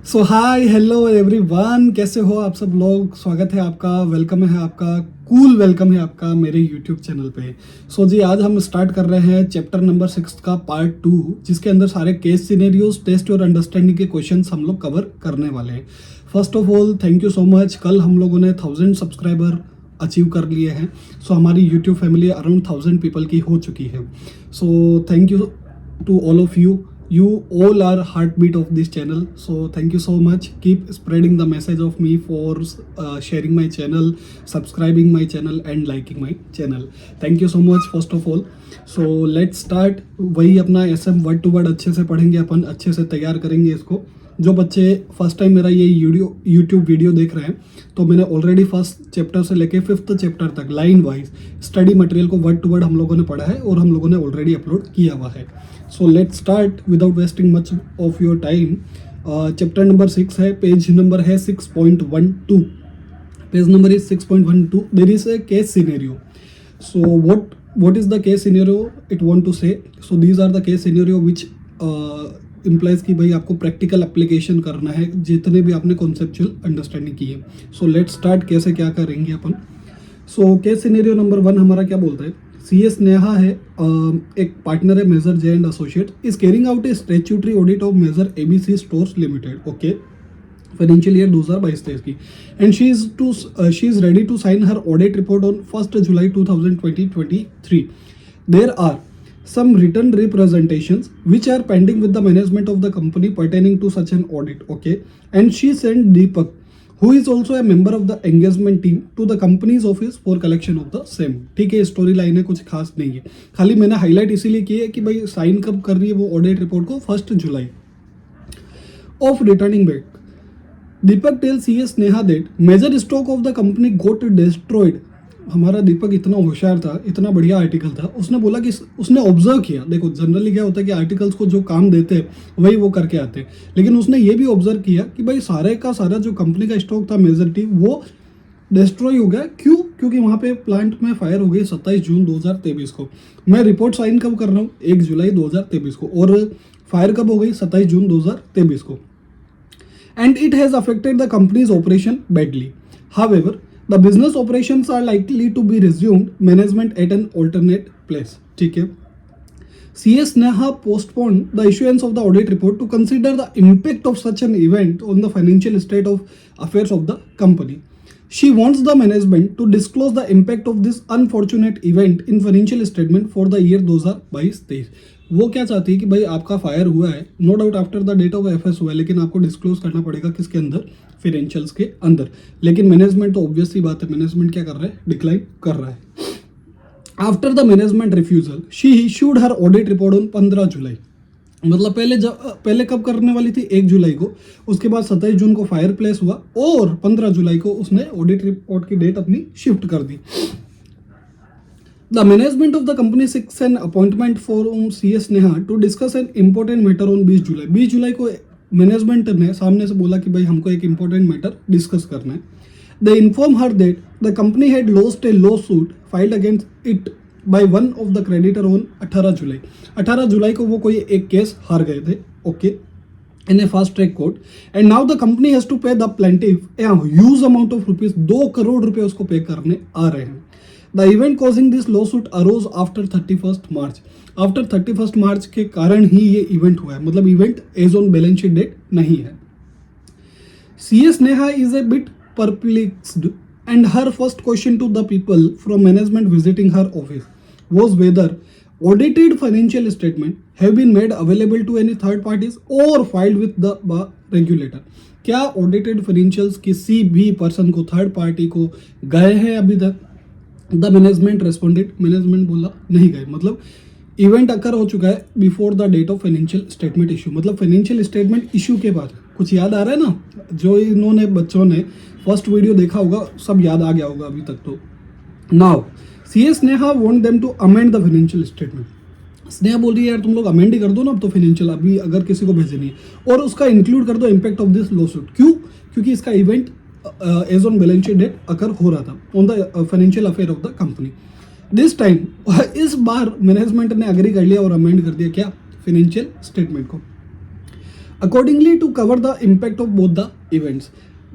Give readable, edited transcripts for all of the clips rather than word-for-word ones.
सो hi hello everyone, कैसे हो आप सब लोग। स्वागत है आपका, वेलकम है आपका, कूल वेलकम है आपका मेरे यूट्यूब चैनल पे। सो जी, आज हम स्टार्ट कर रहे हैं चैप्टर नंबर 6 का पार्ट 2, जिसके अंदर सारे केस सिनेरियोज, टेस्ट और अंडरस्टैंडिंग के क्वेश्चंस हम लोग कवर करने वाले हैं। First of all thank you so much. कल हम लोगों ने 1000 सब्सक्राइबर अचीव कर लिए हैं। सो हमारी यूट्यूब फैमिली अराउंड 1000 पीपल की हो चुकी है। So thank you to all of you. You all are heartbeat of this channel. So thank you so much. Keep spreading the message of me for sharing my channel, subscribing my channel and liking my channel. Thank you so much first of all. So let's start. वही अपना SM word to word अच्छे से पढ़ेंगे अपन, अच्छे से तैयार करेंगे इसको। जो बच्चे फर्स्ट टाइम मेरा ये यूट्यूब वीडियो देख रहे हैं, तो मैंने ऑलरेडी फर्स्ट चैप्टर से लेके 5th चैप्टर तक लाइन वाइज स्टडी मटेरियल को वर्ड टू वर्ड हम लोगों ने पढ़ा है और हम लोगों ने ऑलरेडी अपलोड किया हुआ है। So let's start without wasting much of your time. Chapter number 6 है, पेज नंबर है 6.12। Page number is 6.12। There is a case scenario. So what is the case scenario it want to say? So these are the case scenario which implies कि भाई आपको practical application करना है जितने भी आपने कॉन्सेप्चुअल अंडरस्टैंडिंग की है। सो लेट्स स्टार्ट, कैसे क्या करेंगे अपन। सो केस सिनेरियो नंबर 1 हमारा क्या बोलता है। CS नेहा है, एक पार्टनर है major J and associate, is carrying out a statutory audit of major ABC stores limited, okay, financial year 2022-23 की, and she is ready to sign her audit report on 1 July 2023। There are some written representations which are pending with the management of the company pertaining to such an audit, okay, and she sent Deepak, who is also a member of the engagement team, to the company's office for collection of the same। ठीक है, story line है, कुछ खास नहीं है, खाली मैंने highlight इसीलिए की है कि भाई साइन कब कर रही है वो ऑडिट रिपोर्ट को, 1 जुलाई। Of returning back, Deepak tell CS Neha that major stock of the company got destroyed. हमारा दीपक इतना होशियार था, इतना बढ़िया आर्टिकल था, उसने बोला कि उसने ऑब्जर्व किया। देखो जनरली क्या होता है कि आर्टिकल्स को जो काम देते हैं वही वो करके आते हैं, लेकिन उसने ये भी ऑब्जर्व किया कि भाई सारे का सारा जो कंपनी का स्टॉक था मेजॉरिटी वो डिस्ट्रॉय हो गया। क्यों? क्योंकि वहाँ पे प्लांट में फायर हो गई 27 जून 2023 को। मैं रिपोर्ट साइन कब कर रहा हूँ? 1 जुलाई 2023 को, और फायर कब हो गई? 27 जून 2023 को। And it has affected the companies operation badly. However the business operations are likely to be resumed management at an alternate place, ठीक है। CS Neha postponed the issuance of the audit report to consider the impact of such an event on the financial state of affairs of the company. She wants the management to disclose the impact of this unfortunate event in financial statement for the year 2022-23। वो क्या चाहती है कि भाई आपका fire हुआ है, no doubt after the date of FS हुआ है, लेकिन आपको डिस्क्लोज करना पड़ेगा किसके अंदर? फाइनेंशियल्स के अंदर। लेकिन मैनेजमेंट तो ऑब्वियस सी बात है, मैनेजमेंट क्या कर रहा है? डिक्लाइन कर रहा है। After the management refusal she issued her audit report on 15 जुलाई। मतलब पहले कब करने वाली थी? 1 जुलाई को, उसके बाद 27 जून को फायर प्लेस हुआ और 15 जुलाई को उसने ऑडिट रिपोर्ट की डेट अपनी शिफ्ट कर दी। The management of the company seeks an appointment from CS Neha to discuss an important matter on 20 जुलाई। 20 जुलाई को मैनेजमेंट ने सामने से बोला कि भाई हमको एक इंपॉर्टेंट मैटर डिस्कस करना है। They inform her that the company had lost a lawsuit filed against it by one of the creditor on 18 जुलाई। 18 जुलाई को वो कोई एक केस हार गए थे, okay, in a fast track court, and now the company has to pay the plaintiff a huge amount of rupees। 2 crore रुपए उसको पे करने आ रहे हैं। The event causing this lawsuit arose after 31st March। After 31st March के कारण ही ये इवेंट हुआ है, मतलब event as on balance sheet date नहीं है। CS Neha is a bit perplexed and her first question to the people from management visiting her office was whether audited financial statement have been made available to any third parties or filed with the regulator। क्या audited financials किसी भी person को, third party को गए हैं अभी तक? The management responded, management बोला नहीं गए। मतलब इवेंट अकर हो चुका है before the date of financial statement issue, मतलब फाइनेंशियल स्टेटमेंट इशू के बाद। कुछ याद आ रहा है ना? जो इन्होंने बच्चों ने फर्स्ट वीडियो देखा होगा सब याद आ गया होगा अभी तक तो। Now CS Neha want them to amend the financial statement. Sneha बोल रही है यार तुम लोग अमेंड ही कर दो ना अब तो फाइनेंशियल, अभी अगर किसी को भेजनी है, और उसका इंक्लूड कर दो इम्पैक्ट ऑफ दिस लॉसूट। क्यों? क्योंकि इसका event as on balance sheet date occur हो रहा था on the financial affair of the company. This time इस बार मैनेजमेंट ने अग्री कर लिया और अमेंड कर दिया क्या? फाइनेंशियल स्टेटमेंट को। accordingly to cover the impact of both the events,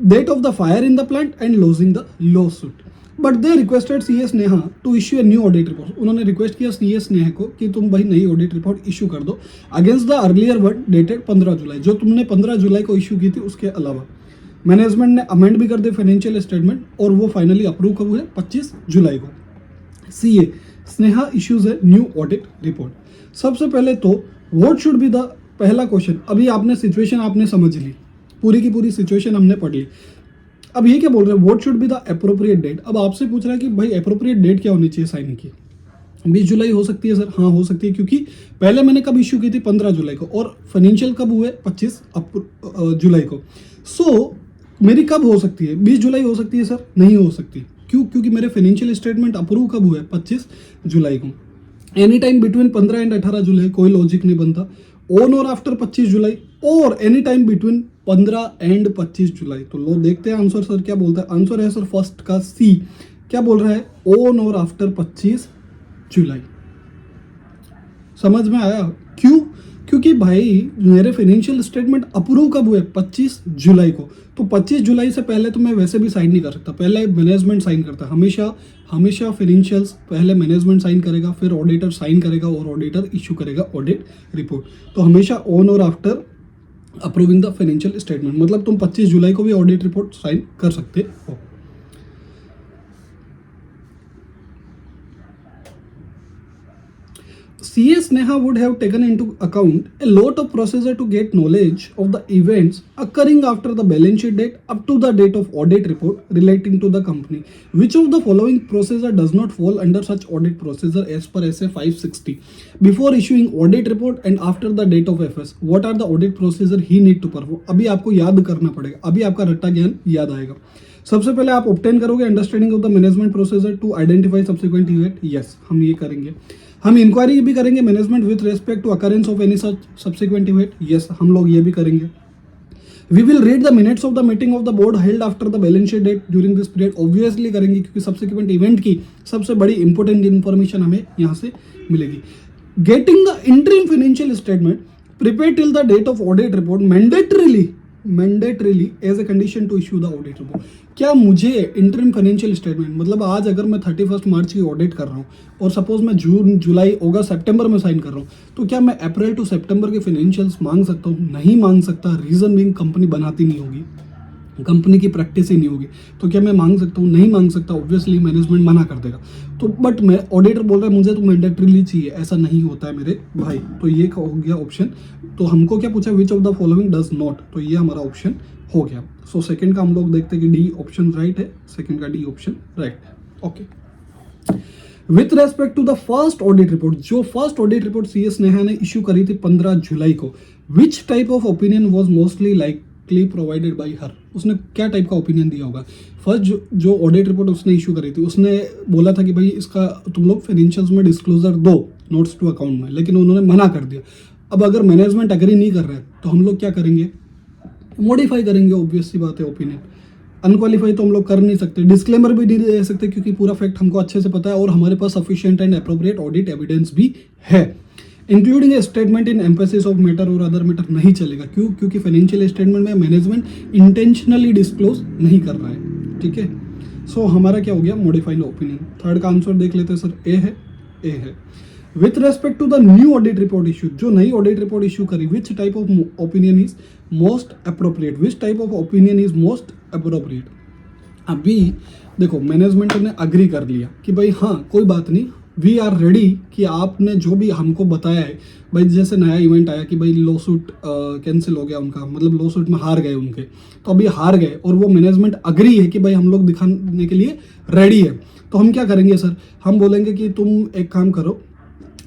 date of the fire in the plant and losing the lawsuit. But they requested CS Neha to issue a new audit report. उन्होंने request किया CS Neha को कि तुम भाई नई audit report issue कर दो against the earlier one dated 15 जुलाई, जो तुमने 15 जुलाई को इशू की थी उसके अलावा। मैनेजमेंट ने अमेंड भी कर दिए फाइनेंशियल स्टेटमेंट और वो फाइनली अप्रूव कब हुए 25 जुलाई को। CA Sneha issues a new audit report. सबसे पहले तो व्हाट शुड बी द पहला क्वेश्चन, अभी आपने सिचुएशन आपने समझ ली, पूरी की पूरी सिचुएशन हमने पढ़ ली। अब ये क्या बोल रहे हैं, what should be the appropriate date. अब आपसे पूछ रहा है कि भाई एप्रोप्रिएट डेट क्या होनी चाहिए साइन की। 20 जुलाई हो सकती है सर, हाँ हो सकती है, क्योंकि पहले मैंने कब इश्यू की थी 15 जुलाई को और फाइनेंशियल कब हुए 25 जुलाई को। सो मेरी कब हो सकती है 20 जुलाई हो सकती है सर, नहीं हो सकती। क्यों? क्योंकि मेरे फाइनेंशियल स्टेटमेंट अप्रूव कब हुए 25 जुलाई को। एनी टाइम बिटवीन 15 एंड 18 जुलाई कोई लॉजिक नहीं बनता। ऑन और आफ्टर 25 जुलाई और एनी टाइम बिटवीन 15 एंड 25 जुलाई। तो लो देखते हैं आंसर सर क्या बोलता है। आंसर है सर फर्स्ट का सी। क्या बोल रहा है, ऑन और आफ्टर 25 जुलाई। समझ में आया? क्यों? क्योंकि भाई मेरे फाइनेंशियल स्टेटमेंट अप्रूव कब हुए 25 जुलाई को, तो 25 जुलाई से पहले तो मैं वैसे भी साइन नहीं कर सकता, पहले मैनेजमेंट साइन करता। हमेशा हमेशा फाइनेंशियल्स पहले मैनेजमेंट साइन करेगा, फिर ऑडिटर साइन करेगा और ऑडिटर इशू करेगा ऑडिट रिपोर्ट। तो हमेशा ऑन और after approving the financial statement, मतलब तुम 25 जुलाई को भी ऑडिट रिपोर्ट साइन कर सकते हो। CS Neha would have taken into account a lot of procedure to get knowledge of the events occurring after the balance sheet date up to the date of audit report relating to the company. Which of the following procedure does not fall under such audit procedure as per SA 560? Before issuing audit report and after the date of FS, what are the audit procedure he need to perform? अभी आपको याद करना पड़ेगा, अभी आपका रट्टा ज्ञान याद आएगा। सबसे पहले आप ऑब्टेन करोगे understanding of the management procedure to identify subsequent event. Yes, हम ये करेंगे। हम इंक्वायरी भी करेंगे management with respect to occurrence of any such subsequent event. Yes, हम लोग ये भी करेंगे। We will read the minutes of the meeting of the board held after the balance sheet date during this period. Obviously करेंगे क्योंकि subsequent event की सबसे बड़ी इंपॉर्टेंट इन्फॉर्मेशन हमें यहाँ से मिलेगी। Getting the interim financial statement prepare till the date of audit report mandatorily as a condition to issue the audit report. क्या मुझे इंटरिम फाइनेंशियल स्टेटमेंट, मतलब आज अगर मैं 31 मार्च की ऑडिट कर रहा हूँ और सपोज मैं जून जुलाई अगस्त सितंबर में साइन कर रहा हूँ, तो क्या मैं अप्रैल टू सितंबर के फाइनेंशियल्स मांग सकता हूँ? नहीं मांग सकता। रीजन बीइंग कंपनी बनाती नहीं होगी, कंपनी की प्रैक्टिस ही नहीं होगी। तो क्या मैं मांग सकता हूँ? नहीं मांग सकता। ऑब्वियसली मैनेजमेंट मना कर देगा। तो बट मैं ऑडिटर बोल रहा है मुझे तो मैंडेटरीली चाहिए, ऐसा नहीं होता है मेरे भाई। तो ये हो गया ऑप्शन। तो हमको क्या पूछा, विच of the following does not, तो ये हमारा ऑप्शन हो गया। सो सेकंड का हम लोग देखते हैं कि डी ऑप्शन राइट है, सेकंड का डी ऑप्शन राइट है। Okay. With respect to the first audit report, जो first audit report CS Neha ने इशू करी थी 15 जुलाई को, which type of opinion was mostly likely provided by her. उसने क्या टाइप का ओपिनियन दिया होगा? फर्स्ट जो ऑडिट रिपोर्ट उसने इशू करी थी, उसने बोला था कि भाई इसका तुम लोग फाइनेंशियल्स में डिस्क्लोजर दो नोट्स टू अकाउंट में, लेकिन उन्होंने मना कर दिया। अब अगर मैनेजमेंट एग्री नहीं कर रहा है तो हम लोग क्या करेंगे? मॉडिफाई करेंगे। ऑब्वियस सी बात है, ओपिनियन। अनक्वालिफाई तो हम लोग कर नहीं सकते, डिस्क्लेमर भी नहीं दे सकते क्योंकि पूरा फैक्ट हमको अच्छे से पता है और हमारे पास sufficient and appropriate audit evidence भी है। Including a statement in emphasis of matter और अदर मैटर नहीं चलेगा। क्यों? क्योंकि फाइनेंशियल स्टेटमेंट में मैनेजमेंट इंटेंशनली डिस्क्लोज नहीं कर रहा है। ठीक है। सो हमारा क्या हो गया? Modified opinion. थर्ड का आंसर देख लेते हैं सर, ए है। With respect to the new audit report issue, जो नई ऑडिट रिपोर्ट इशू करी, which type of opinion is most appropriate, which type of opinion is most appropriate. अभी देखो मैनेजमेंट ने अग्री कर लिया कि भाई हाँ कोई बात नहीं, वी आर रेडी कि आपने जो भी हमको बताया है, भाई जैसे नया इवेंट आया कि भाई लॉ सूट कैंसिल हो गया उनका, मतलब लॉ सूट में हार गए उनके, तो अभी हार गए और वो मैनेजमेंट अग्री है कि भाई हम लोग दिखाने के लिए रेडी है। तो हम क्या करेंगे सर? हम बोलेंगे कि तुम एक काम करो,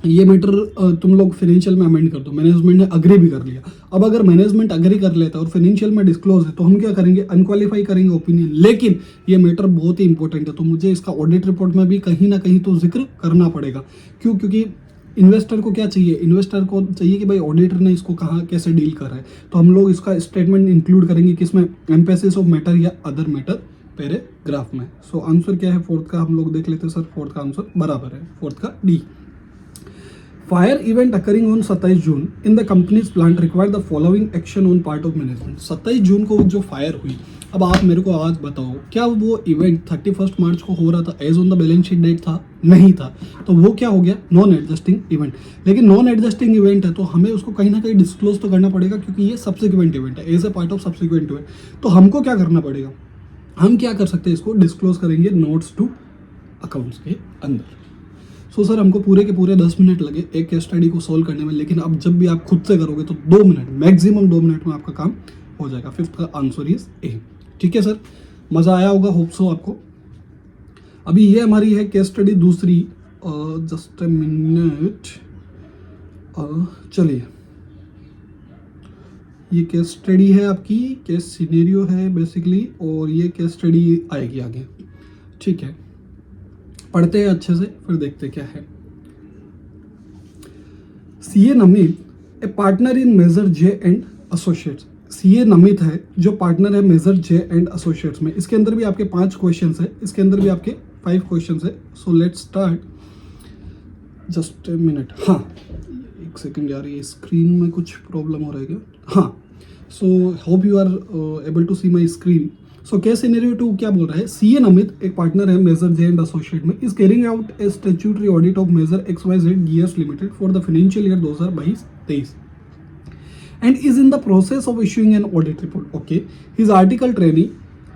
ये मैटर तुम लोग फाइनेंशियल में अमेंड कर दो। मैनेजमेंट ने अग्री भी कर लिया। अब अगर मैनेजमेंट अग्री कर लेता है और फाइनेंशियल में डिस्क्लोज है तो हम क्या करेंगे? अनक्वालिफाई करेंगे ओपिनियन। लेकिन ये मैटर बहुत ही इंपॉर्टेंट है, तो मुझे इसका ऑडिट रिपोर्ट में भी कहीं ना कहीं तो जिक्र करना पड़ेगा। क्यों? क्योंकि इन्वेस्टर को क्या चाहिए? इन्वेस्टर को चाहिए कि भाई ऑडिटर ने इसको कहाँ कैसे डील कर रहा है। तो हम लोग इसका स्टेटमेंट इंक्लूड करेंगे किसमें? एम्फेसिस ऑफ मैटर या अदर मैटर पैराग्राफ में। सो आंसर क्या है फोर्थ का? हम लोग देख लेते हैं सर। फोर्थ का आंसर बराबर है, फोर्थ का D. Fire event occurring on 27 June in the companies plant require the following action on part of management. 27 जून को जो फायर हुई, अब आप मेरे को आज बताओ, क्या वो इवेंट 31 मार्च को हो रहा था, as on the balance sheet date था? नहीं था। तो वो क्या हो गया? Non adjusting event. लेकिन नॉन एडजस्टिंग इवेंट है तो हमें उसको कहीं ना कहीं डिस्क्लोज तो करना पड़ेगा, क्योंकि ये सब्सिक्वेंट इवेंट है, as a part of subsequent event. तो हमको क्या करना पड़ेगा? हम क्या कर सकते हैं? इसको डिस्क्लोज करेंगे नोट्स टू अकाउंट्स के अंदर। सो सर हमको पूरे के पूरे 10 मिनट लगे एक केस स्टडी को सोल्व करने में, लेकिन अब जब भी आप खुद से करोगे तो 2 मिनट, मैक्सिमम 2 मिनट में आपका काम हो जाएगा। 5th का आंसर इज ए। ठीक है सर, मज़ा आया होगा, होप सो आपको। अभी ये हमारी है केस स्टडी दूसरी। जस्ट ए मिनट, चलिए ये केस स्टडी है आपकी, केस सिनेरियो है बेसिकली, और ये केस स्टडी आएगी आगे। ठीक है, पढ़ते हैं अच्छे से, फिर देखते क्या है। CA Namit a partner in major J and associates. CA Namit है जो पार्टनर है मेजर जे एंड एसोसिएट्स में। इसके अंदर भी आपके 5 क्वेश्चंस है, इसके अंदर भी आपके 5 क्वेश्चंस है। So let's start. Just a minute, हाँ एक सेकंड यार, ये स्क्रीन में कुछ प्रॉब्लम हो रहा है क्या? हाँ, so hope you are able to see my screen. So case scenario 2 क्या बोल रहा है? सीए नमित एक पार्टनर है मेजर जे एंड एसोसिएट में, is carrying out a statutory audit of major XYZ gears limited for the financial year 2022-23 and is in the process of issuing an audit report. Okay, his article trainee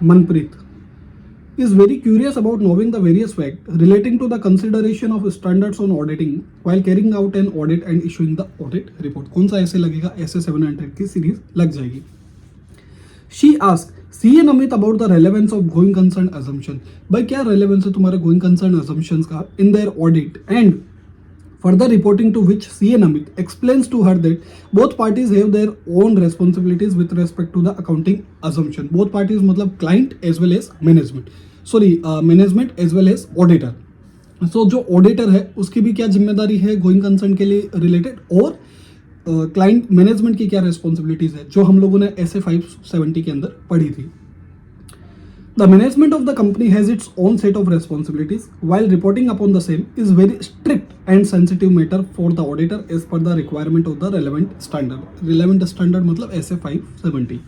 Manpreet is very curious about knowing the various facts relating to the consideration of standards on auditing while carrying out an audit and issuing the audit report. कौन सा ऐसे लगेगा? ऐसे 700 की series लग जाएगी। She asked CA Namit about the relevance of going concern assumption. भाई क्या relevance है तुम्हारे going concern assumptions का in their audit, and further reporting to which CA Namit explains to her that both parties have their own responsibilities with respect to the accounting assumption. Both parties मतलब client as well as management. Sorry, management as well as auditor. So जो auditor है उसकी भी क्या जिम्मेदारी है going concern के लिए related, और क्लाइंट मैनेजमेंट की क्या रिस्पॉन्सिबिलिटीज है, जो हम लोगों ने ऐसे 570 के अंदर पढ़ी थी। The management of the company has its own set of responsibilities, while reporting upon the same is very strict and sensitive matter for the auditor as per the requirement of the relevant standard. Relevant standard मतलब ऐसे 570.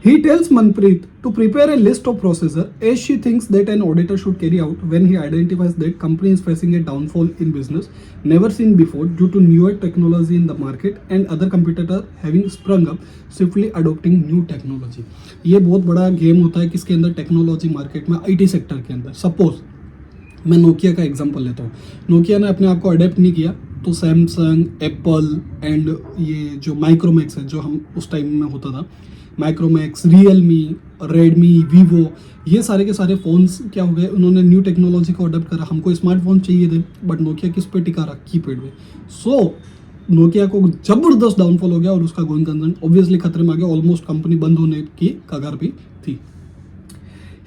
He tells Manpreet to prepare a list of procedure as she thinks that an auditor should carry out when he identifies that company is facing a downfall in business never seen before due to newer technology in the market and other competitor having sprung up swiftly adopting new technology. ये बहुत बड़ा game होता है किसके अंदर? Technology market में, IT sector के अंदर। सपोज मैं नोकिया का एग्जांपल लेता हूँ। नोकिया ने अपने आप को अडेप्ट नहीं किया तो सैमसंग, एप्पल एंड ये जो माइक्रोमैक्स है जो हम उस टाइम में होता था, माइक्रोमैक्स, रियलमी, रेडमी, वीवो, ये सारे के सारे फ़ोन्स क्या हो गए? उन्होंने न्यू टेक्नोलॉजी को अडॉप्ट करा। हमको स्मार्टफोन चाहिए थे, बट नोकिया किस पे टिका रहा? कीपैड पे। सो नोकिया को जबरदस्त डाउनफॉल हो गया और उसका गोइंग कंसर्न ऑब्वियसली खतरे में आ गया, ऑलमोस्ट कंपनी बंद होने की कगार पे थी।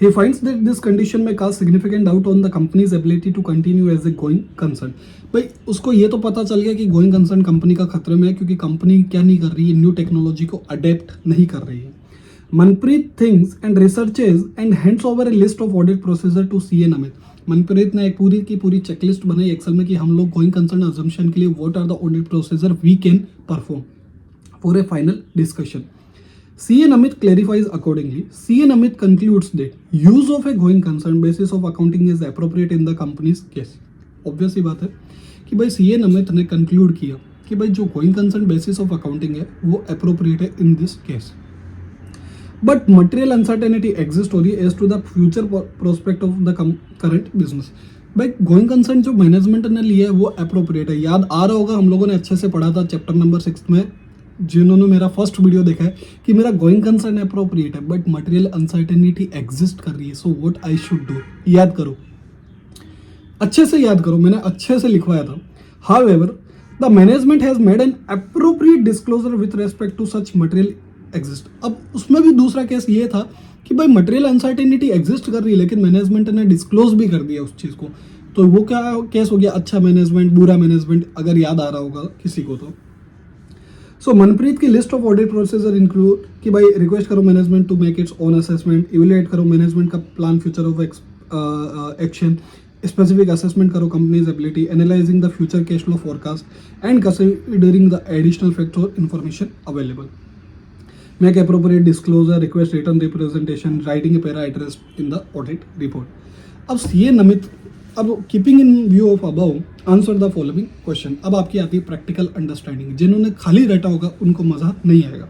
He finds that this condition may cause significant doubt on the company's ability to continue as a going concern. भाई उसको ये तो पता चल गया कि गोइंग कंसर्न कंपनी का खतरे में है, क्योंकि कंपनी क्या नहीं कर रही है? न्यू टेक्नोलॉजी को अडेप्ट नहीं कर रही है। Manpreet things and researches and hands over a list of audit procedure to CA Namit. Manpreet ने एक पूरी की पूरी चेकलिस्ट बनाई एक्सेल में कि हम लोग गोइंग कंसर्न अजम्पशन के लिए what are the audit procedure we can perform for a final discussion. CA Namit clarifies accordingly. CA Namit concludes that use of a going concern basis of accounting is appropriate in the company's case. Obvious ही बात है कि भाई CA Namit ने conclude किया कि भाई जो going concern basis of accounting है वो appropriate है in this case. But material uncertainty exists हो रही है as to the future prospect of the current business. भाई गोइंग कंसर्न जो मैनेजमेंट ने लिया है वो अप्रोप्रिएट है। याद आ रहा होगा, हम लोगों ने अच्छे से पढ़ा था चैप्टर नंबर 6 में, जिन्होंने मेरा फर्स्ट वीडियो देखा है, कि मेरा गोइंग कंसर्न अप्रोप्रिएट है बट मटेरियल अनसर्टेनिटी एग्जिस्ट कर रही है। So what I should do? याद करो, अच्छे से याद करो, मैंने अच्छे से लिखवाया था। However the management has made an appropriate disclosure with respect to such material exist. अब उसमें भी दूसरा केस ये था कि भाई मटेरियल अनसर्टेनिटी एग्जिस्ट कर रही है लेकिन मैनेजमेंट ने डिस्क्लोज भी कर दिया उस चीज़ को। तो वो क्या केस हो गया? अच्छा मैनेजमेंट, बुरा मैनेजमेंट, अगर याद आ रहा होगा किसी को तो। सो मनप्रीत की list of audit procedure include कि भाई रिक्वेस्ट करो management to make its own assessment, evaluate करो मैनेजमेंट का plan future of action, specific assessment करो companies ability, analysing the future cash flow forecast and considering the additional factor और information available. Make appropriate disclosure, request return representation, writing a para address in the audit report. अब CA Namit, अब keeping in view of above answer the following question. अब आपकी आती है practical understanding. जिन्होंने खाली रटा होगा उनको मजा नहीं आएगा.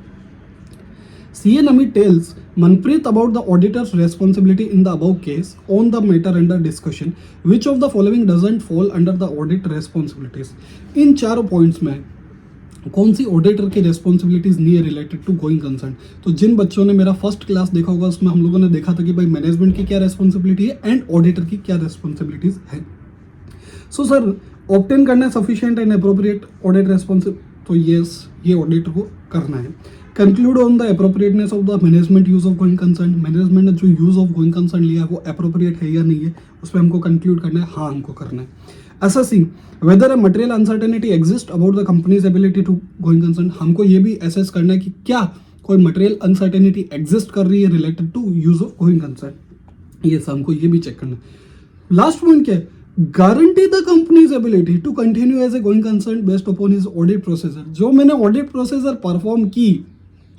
CA Namit tells Manpreet about the auditor's responsibility in the above case on the matter under discussion. Which of the following doesn't fall under the audit responsibilities? इन चारों पॉइंट्स में कौन सी ऑडिटर की रिस्पॉन्सिबिलिटीज नहीं है रिलेटेड टू गोइंग कंसर्न. तो जिन बच्चों ने मेरा फर्स्ट क्लास देखा होगा उसमें हम लोगों ने देखा था कि भाई मैनेजमेंट की क्या रिस्पॉन्सिबिलिटी है एंड ऑडिटर की क्या रिस्पॉन्सिबिलिटीज है. सो सर ऑब्टेन करना sufficient and appropriate audit responsibility, तो ये ऑडिटर को करना है. Conclude on the appropriateness of the management use of going concern. Management ने जो यूज ऑफ गोइंग कंसर्न लिया है वो अप्रोप्रिएट है या नहीं है, उस पर हमको कंक्लूड करना है. हाँ हमको करना है. Assessing whether a material uncertainty exist about the company's ability to going concern. हमको ये भी असेस करना है कि क्या कोई मटेरियल अनसर्टेनिटी एग्जिस्ट कर रही है related to use of going concern. ये हमको ये भी चेक करना है. लास्ट पॉइंट क्या है, guarantee the company's ability to continue as a going concern based upon his audit procedure. जो मैंने ऑडिट प्रोसीजर परफॉर्म की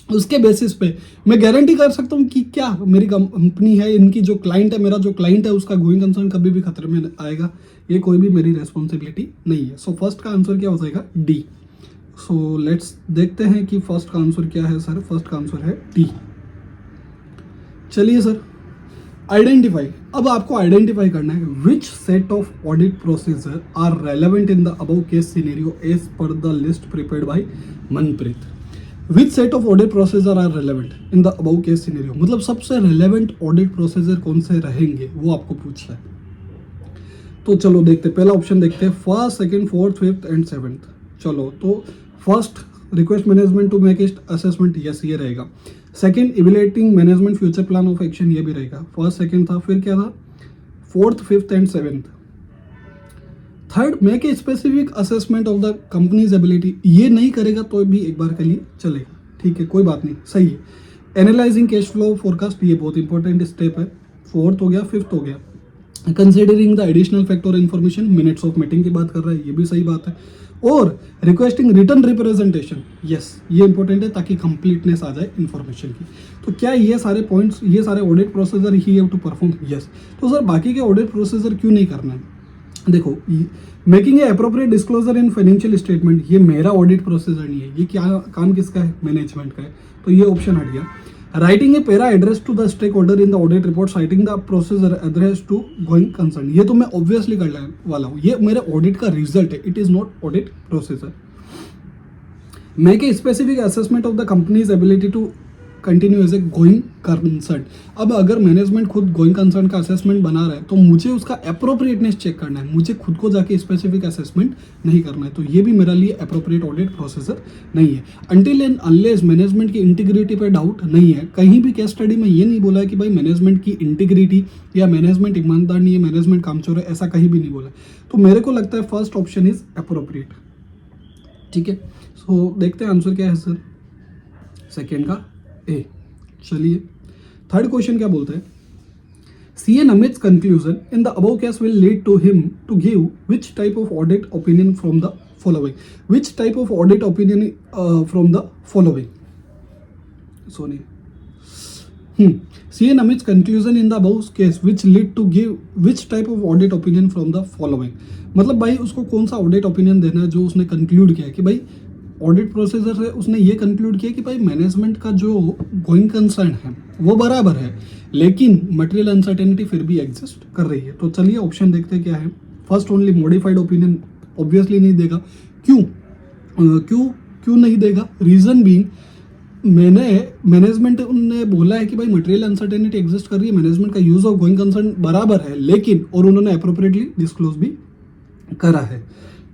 उसके बेसिस पे मैं गारंटी कर सकता हूँ कि क्या मेरी कंपनी है, इनकी जो क्लाइंट है, मेरा जो क्लाइंट है उसका गोइंग कंसर्न कभी भी खतरे में आएगा, ये कोई भी मेरी रेस्पॉन्सिबिलिटी नहीं है. सो फर्स्ट का आंसर क्या हो जाएगा, डी. सो लेट्स देखते हैं कि फर्स्ट का आंसर क्या है सर. फर्स्ट का आंसर है डी. चलिए सर, आइडेंटिफाई. अब आपको आइडेंटिफाई करना है which set of audit procedure are relevant in the above case scenario as per the list prepared by Manpreet. Which set of audit procedure are relevant in the above case scenario, मतलब सबसे relevant audit procedure कौन से रहेंगे वो आपको पूछ रहा है. तो चलो देखते हैं, पहला ऑप्शन देखते हैं, first, second, fourth, fifth and seventh. चलो तो first request management to make assessment, yes ये रहेगा. Second evaluating management future plan of action, ये भी रहेगा. फर्स्ट सेकंड था, फिर क्या था, fourth, fifth and seventh. Third make a specific assessment of the company's ability, ये नहीं करेगा तो भी एक बार के लिए चलेगा, ठीक है कोई बात नहीं, सही है. एनालाइजिंग कैश फ्लो फोरकास्ट, ये बहुत इंपॉर्टेंट स्टेप है. फोर्थ हो गया, फिफ्थ हो गया. Considering the additional factor information, minutes of meeting की बात कर रहा है, ये भी सही बात है. और रिक्वेस्टिंग रिटर्न रिप्रेजेंटेशन, यस ये इंपॉर्टेंट है ताकि कंप्लीटनेस आ जाए इन्फॉर्मेशन की. तो क्या ये सारे पॉइंट्स, ये सारे ऑडिट प्रोसीजर ही हैव टू परफॉर्म, यस. तो सर बाकी के ऑडिट प्रोसीजर क्यों नहीं करना है, देखो making a appropriate disclosure in financial statement, ये मेरा ऑडिट प्रोसीजर नहीं है, ये क्या काम किसका है, मैनेजमेंट का है, तो ये ऑप्शन हट गया. Writing a para address to the stakeholder in the audit report citing the procedure address to going concern, ये तो मैं ऑब्वियसली करने वाला हूँ, ये मेरे ऑडिट का रिजल्ट है, it is not audit procedure. Make a specific assessment of the company's ability to continue as a going concern. अब अगर मैनेजमेंट खुद गोइंग कंसर्न का असेसमेंट बना रहा है तो मुझे उसका अप्रोप्रिएटनेस चेक करना है, मुझे खुद को जाके स्पेसिफिक असेसमेंट नहीं करना है, तो ये भी मेरे लिए अप्रोप्रिएट ऑडिट प्रोसीजर नहीं है. अनटिल एंड अनलेस मैनेजमेंट की इंटीग्रिटी पे डाउट नहीं है, कहीं भी केस स्टडी में ये नहीं बोला है कि भाई मैनेजमेंट की इंटीग्रिटी या मैनेजमेंट ईमानदार नहीं है, मैनेजमेंट कामचोर है, ऐसा कहीं भी नहीं बोला. तो मेरे को लगता है फर्स्ट ऑप्शन इज अप्रोप्रिएट, ठीक है. सो देखते हैं आंसर क्या है सर, सेकेंड का ए. चलिए थर्ड क्वेश्चन क्या बोलते हैं, CA Namit's conclusion in the above case will lead to him to give which type of audit opinion from the following. Which type of audit opinion from the following? Sony. CA Namit's conclusion in the above case which lead to give which type of audit opinion from the following. मतलब भाई उसको कौन सा audit opinion देना है जो उसने conclude किया कि भाई ऑडिट प्रोसीजर से उसने ये कंक्लूड किया कि भाई मैनेजमेंट का जो गोइंग कंसर्न है वो बराबर है, लेकिन मटेरियल अनसर्टेनिटी फिर भी एग्जिस्ट कर रही है. तो चलिए ऑप्शन देखते हैं क्या है. First only modified opinion, obviously नहीं देगा. क्यों नहीं देगा, रीजन बीइंग मैनेजमेंट ने बोला है कि भाई मटेरियल अनसर्टेनिटी एग्जिस्ट कर रही है, मैनेजमेंट का यूज ऑफ गोइंग कंसर्न बराबर है, लेकिन और उन्होंने अप्रोप्रिएटली डिस्क्लोज भी करा है,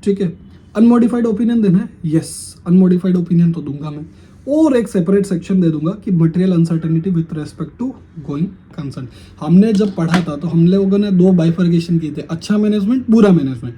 ठीक है. अनमोडिफाइड ओपिनियन देना है, यस अनमोडिफाइड ओपिनियन तो दूंगा मैं, और एक सेपरेट सेक्शन दे दूंगा कि material uncertainty with respect to going concern. हमने जब पढ़ा था तो हम लोगों ने दो बाइफर्केशन किए थे, अच्छा मैनेजमेंट, बुरा मैनेजमेंट.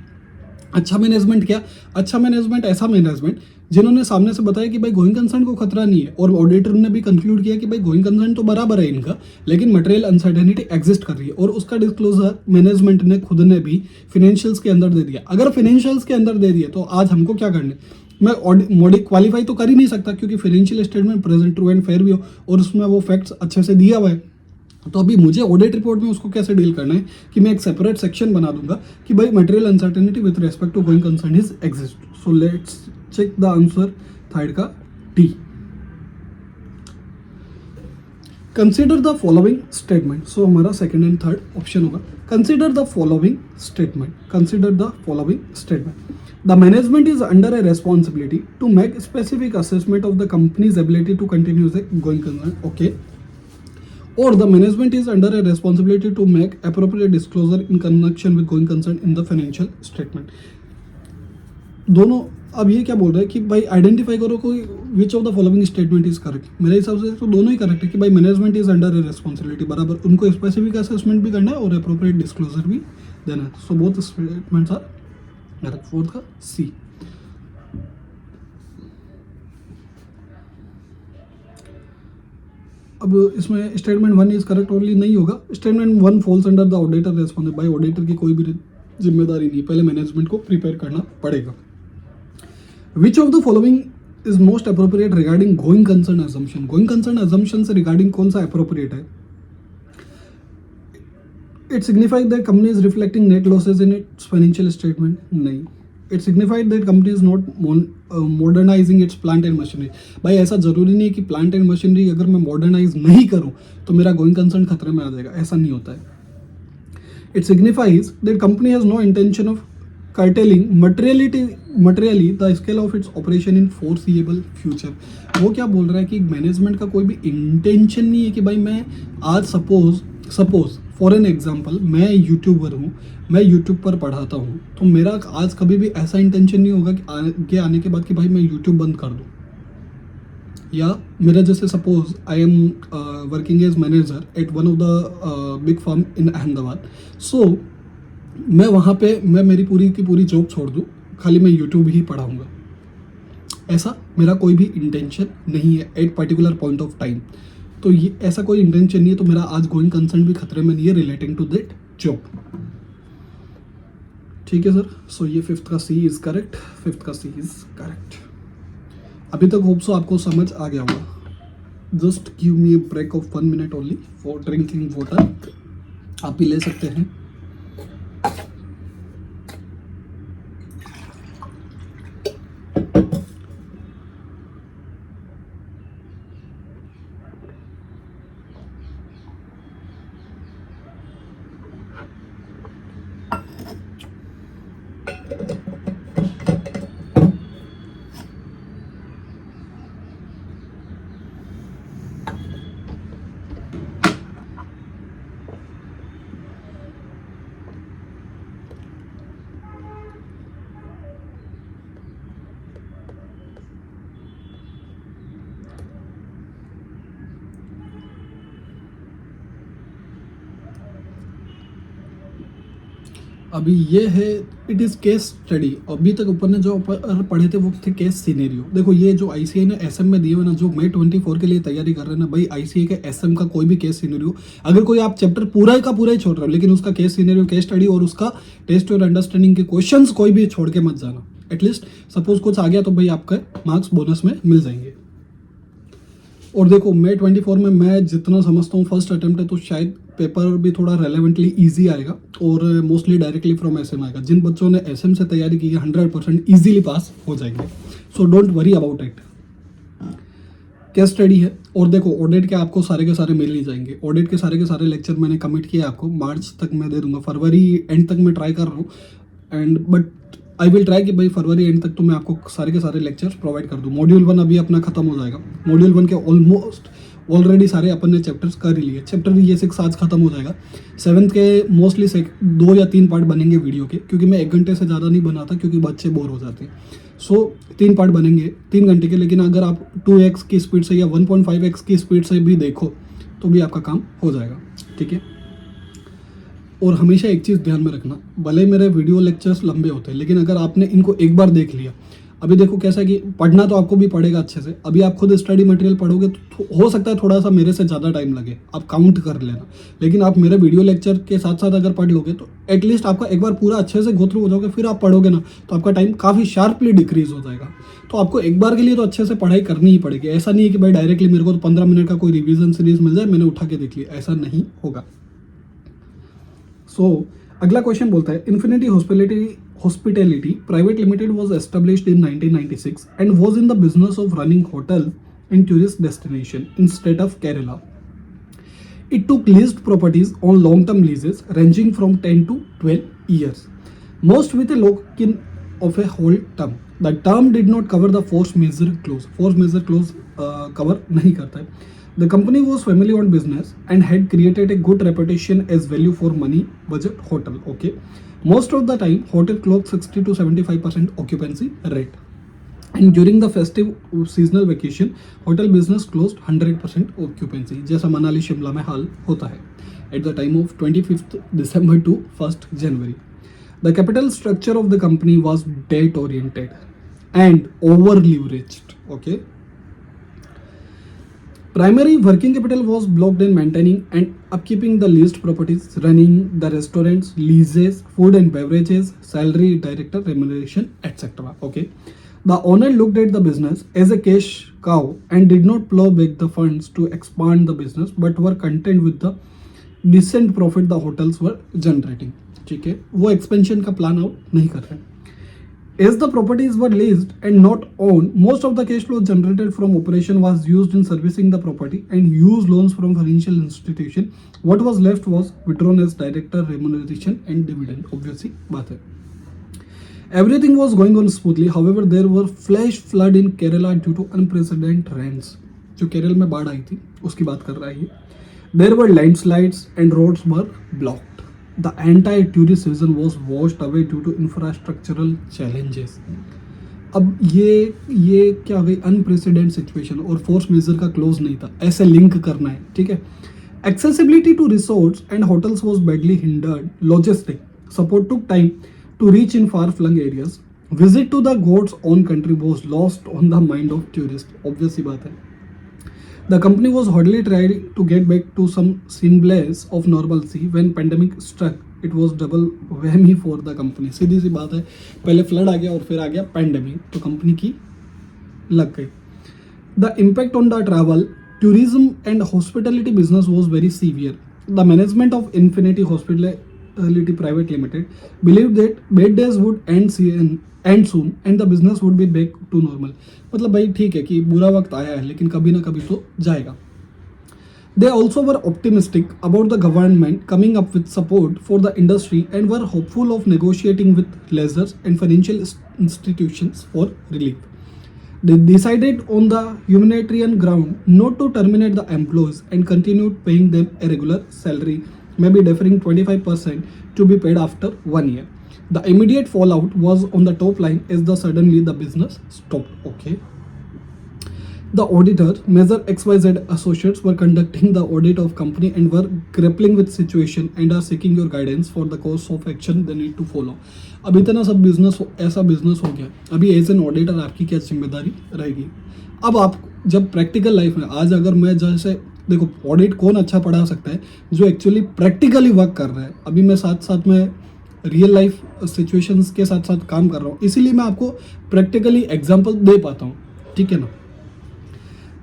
अच्छा मैनेजमेंट क्या? अच्छा मैनेजमेंट ऐसा मैनेजमेंट जिन्होंने सामने से बताया कि भाई गोइंग कंसर्न को खतरा नहीं है, और ऑडिटर ने भी कंक्लूड किया कि भाई गोइंग कंसर्न तो बराबर है इनका, लेकिन मटेरियल अनसर्टेनिटी एग्जिस्ट कर रही है, और उसका डिस्क्लोजर मैनेजमेंट ने खुद ने भी फिनेंशियल्स के अंदर दे दिया। अगर फिनेंशियल्स के अंदर दे दिए तो आज हमको क्या करना है? मैं मॉडिक क्वालिफाई तो कर ही नहीं सकता, क्योंकि financial statement present true and fair भी हो और उसमें वो फैक्ट्स अच्छे से दिया हुआ है। तो अभी मुझे ऑडिट रिपोर्ट में उसको कैसे डील करना है कि मैं एक सेपरेट सेक्शन बना दूंगा कि भाई material uncertainty with respect to going concern is exist. So let's check the answer third का D. Consider the following statement. So हमारा सेकंड एंड थर्ड ऑप्शन होगा consider the following statement. Consider the following statement. The management is under a responsibility to make specific assessment of the company's ability to continue as a going concern. Okay. Or the management is under a responsibility to make appropriate disclosure in connection with going concern in the financial statement. दोनों अब ये क्या बोल रहे हैं कि भाई identify करो कोई विच of the following statement is correct. मेरे हिसाब से तो दोनों ही करेक्ट है कि भाई management is under A responsibility, बराबर उनको स्पेसिफिक असेसमेंट भी करना है और अप्रोप्रिएट डिस्क्लोजर भी देना है। So both statements are correct. Fourth का सी। अब इसमें स्टेटमेंट 1 इज करेक्ट ओनली नहीं होगा। Statement 1 falls under the auditor responsible. भाई ऑडिटर की कोई भी जिम्मेदारी नहीं, पहले मैनेजमेंट को प्रिपेयर करना पड़ेगा। Which of the following is most appropriate regarding going concern assumption. Going concern assumption से रिगार्डिंग कौन सा अप्रोप्रिएट है? It signifies that company is reflecting net losses in its financial statement. नहीं। It signified that company is not modernising its plant and machinery. भाई ऐसा जरूरी नहीं है कि प्लांट एंड मशीनरी अगर मैं मॉडर्नाइज नहीं करूं तो मेरा गोइंग कंसर्न खतरे में आ जाएगा, ऐसा नहीं होता है। It signifies that company has no intention of curtailing materially the scale of its operation in foreseeable future। वो क्या बोल रहा है कि मैनेजमेंट का कोई भी इंटेंशन नहीं है कि भाई मैं आज सपोज फॉर एन एग्जांपल मैं यूट्यूबर हूँ, मैं यूट्यूब पर पढ़ाता हूँ, तो मेरा आज कभी भी ऐसा इंटेंशन नहीं होगा कि आगे आने के बाद कि भाई मैं यूट्यूब बंद कर दूँ, या मेरा जैसे suppose I am working as manager at one of the big firm in Ahmedabad. So मैं वहाँ पे मैं मेरी पूरी की पूरी जॉब छोड़ दूँ, खाली मैं यूट्यूब ही पढ़ाऊँगा, ऐसा मेरा कोई भी इंटेंशन नहीं है at particular point of time. तो ये ऐसा कोई इंटेंशन नहीं है, तो मेरा आज गोइंग कंसर्न भी खतरे में नहीं है रिलेटिंग टू दैट जॉब। ठीक है सर। सो ये फिफ्थ का सी इज करेक्ट। फिफ्थ का सी इज करेक्ट। अभी तक होप सो आपको समझ आ गया होगा। Just give me a break of 1 minute only for drinking water. आप भी ले सकते हैं। अभी ये है इट इज़ केस स्टडी। अभी तक ऊपर ने जो पढ़े थे वो थे केस सिनेरियो। देखो ये जो आईसीए ने एसएम में दिए हुए ना, जो मई 24 के लिए तैयारी कर रहे हैं ना भाई, आईसीए के एसएम का कोई भी केस सिनेरियो, अगर कोई आप चैप्टर पूरा का पूरा ही छोड़ रहे हो लेकिन उसका केस सिनेरियो, केस स्टडी और उसका टेस्ट और अंडरस्टैंडिंग के क्वेश्चंस कोई भी छोड़ के मत जाना। एटलीस्ट सपोज कुछ आ गया तो भाई आपका मार्क्स बोनस में मिल जाएंगे। और देखो मई 24 में मैं जितना समझता हूँ फर्स्ट अटेम्प्ट है, तो शायद पेपर भी थोड़ा रेलेवेंटली इजी आएगा और मोस्टली डायरेक्टली फ्रॉम एसएम आएगा। जिन बच्चों ने एसएम से तैयारी की है 100% इजीली पास हो जाएंगे। So don't worry about it. Case study है और देखो ऑडिट के आपको सारे के सारे मिल ही जाएंगे। ऑडिट के सारे लेक्चर मैंने कमिट किया आपको, मार्च तक मैं दे दूंगा। फरवरी एंड तक मैं ट्राई कर रहा हूँ and but I will try कि भाई फरवरी एंड तक तो मैं आपको सारे के सारे लेक्चर्स प्रोवाइड कर दूँ। मॉड्यूल 1 अभी अपना खत्म हो जाएगा। मॉड्यूल 1 के ऑलमोस्ट ऑलरेडी सारे अपन ने चैप्टर्स कर ही लिए। चैप्टर ये 6 आज खत्म हो जाएगा। 7th के मोस्टली 2 या 3 पार्ट बनेंगे वीडियो के, क्योंकि मैं 1 घंटे से ज़्यादा नहीं बनाता क्योंकि बच्चे बोर हो जाते हैं। सो 3 पार्ट बनेंगे 3 घंटे के, लेकिन अगर आप 2x की स्पीड से या 1.5x की स्पीड से भी देखो तो भी आपका काम हो जाएगा। ठीक है। और हमेशा एक चीज़ ध्यान में रखना, भले मेरे वीडियो लेक्चर्स लंबे होते हैं, लेकिन अगर आपने इनको एक बार देख लिया, अभी देखो कैसा है कि पढ़ना तो आपको भी पड़ेगा अच्छे से। अभी आप खुद स्टडी मटेरियल पढ़ोगे तो हो सकता है थोड़ा सा मेरे से ज़्यादा टाइम लगे, आप काउंट कर लेना। लेकिन आप मेरे वीडियो लेक्चर के साथ साथ अगर पढ़ लोगे तो एटलीस्ट आपका एक बार पूरा अच्छे से गो थ्रू हो जाओगे, फिर आप पढ़ोगे ना तो आपका टाइम काफ़ी शार्पली डिक्रीज हो जाएगा। तो आपको एक बार के लिए तो अच्छे से पढ़ाई करनी ही पड़ेगी। ऐसा नहीं है कि भाई डायरेक्टली मेरे को तो 15 मिनट का कोई रिविजन सीरीज मिल जाए, मैंने उठा के देख लिया, ऐसा नहीं होगा। सो अगला क्वेश्चन बोलता है, infinity hospitality private limited was established in 1996 and was in the business of running hotel in tourist destination in state of Kerala. It took leased properties on long-term leases ranging from 10 to 12 years, most with a lock-in of a whole term. The term did not cover the force majeure clause. Force majeure clause cover नहीं करता है. The company was family-owned business and had created a good reputation as value for money budget hotel. Okay, most of the time, hotel clocked 60 to 75% occupancy rate. And during the festive seasonal vacation, hotel business closed 100% occupancy. जैसा मनाली शिमला में हाल होता है. At the time of 25th December to 1st January. The capital structure of the company was debt oriented and over leveraged. Okay. Primary working capital was blocked in maintaining and upkeeping the leased properties, running the restaurants, leases, food and beverages, salary, director remuneration, etc. Okay. The owner looked at the business as a cash cow and did not plow back the funds to expand the business, but were content with the decent profit the hotels were generating. ठीक है, वो expansion का plan out नहीं कर रहे. As the properties were leased and not owned, most of the cash flow generated from operation was used in servicing the property and used loans from financial institution. What was left was withdrawn as director remuneration and dividend. Obviously, बात है. Everything was going on smoothly. However, there were flash flood in Kerala due to unprecedented rains. जो केरल में बाढ़ आई थी उसकी बात कर रहा है ये. There were landslides and roads were blocked. The entire tourist season was washed away due to infrastructural challenges. अब ये क्या हो गई, अनप्रेसिडेंट सिचुएशन और फोर्स मेजर का क्लोज नहीं था, ऐसे लिंक करना है. ठीक है. Accessibility to resorts and hotels was badly hindered. Logistic support took time to reach in far-flung areas. Visit to the God's own country was lost on the mind of tourists. Obvious सी बात है. The company was hardly trying to get back to some semblance of normalcy when pandemic struck. It was double whammy for the company. सीधी सी बात है, पहले flood आ गया और फिर आ गया pandemic, तो कंपनी की लग गई. The impact on the travel, tourism and hospitality business was very severe. The management of Infinity Hospitality Private Limited believed that bad days would end soon and the business would be back to normal. मतलब भाई ठीक है कि बुरा वक्त आया है लेकिन कभी ना कभी तो जाएगा. They also were optimistic about the government coming up with support for the industry and were hopeful of negotiating with lessors and financial institutions for relief. They decided on the humanitarian ground not to terminate the employees and continued paying them a regular salary, maybe deferring 25% to be paid after 1 year. The immediate fallout was on the top line as suddenly the business stopped. Okay. The auditor, Major XYZ Associates, were conducting the audit of company and were grappling with situation and are seeking your guidance for the course of action they need to follow. अब इतना सब business ऐसा business हो गया, अभी as an auditor आपकी क्या जिम्मेदारी रहेगी. अब आप जब प्रैक्टिकल लाइफ में, आज अगर मैं जैसे देखो ऑडिट कौन अच्छा पढ़ा सकता है, जो एक्चुअली प्रैक्टिकली वर्क कर रहा है. अभी मैं साथ साथ में रियल लाइफ सिचुएशंस के साथ साथ काम कर रहा हूँ, इसीलिए मैं आपको प्रैक्टिकली एग्जांपल दे पाता हूँ. ठीक है ना.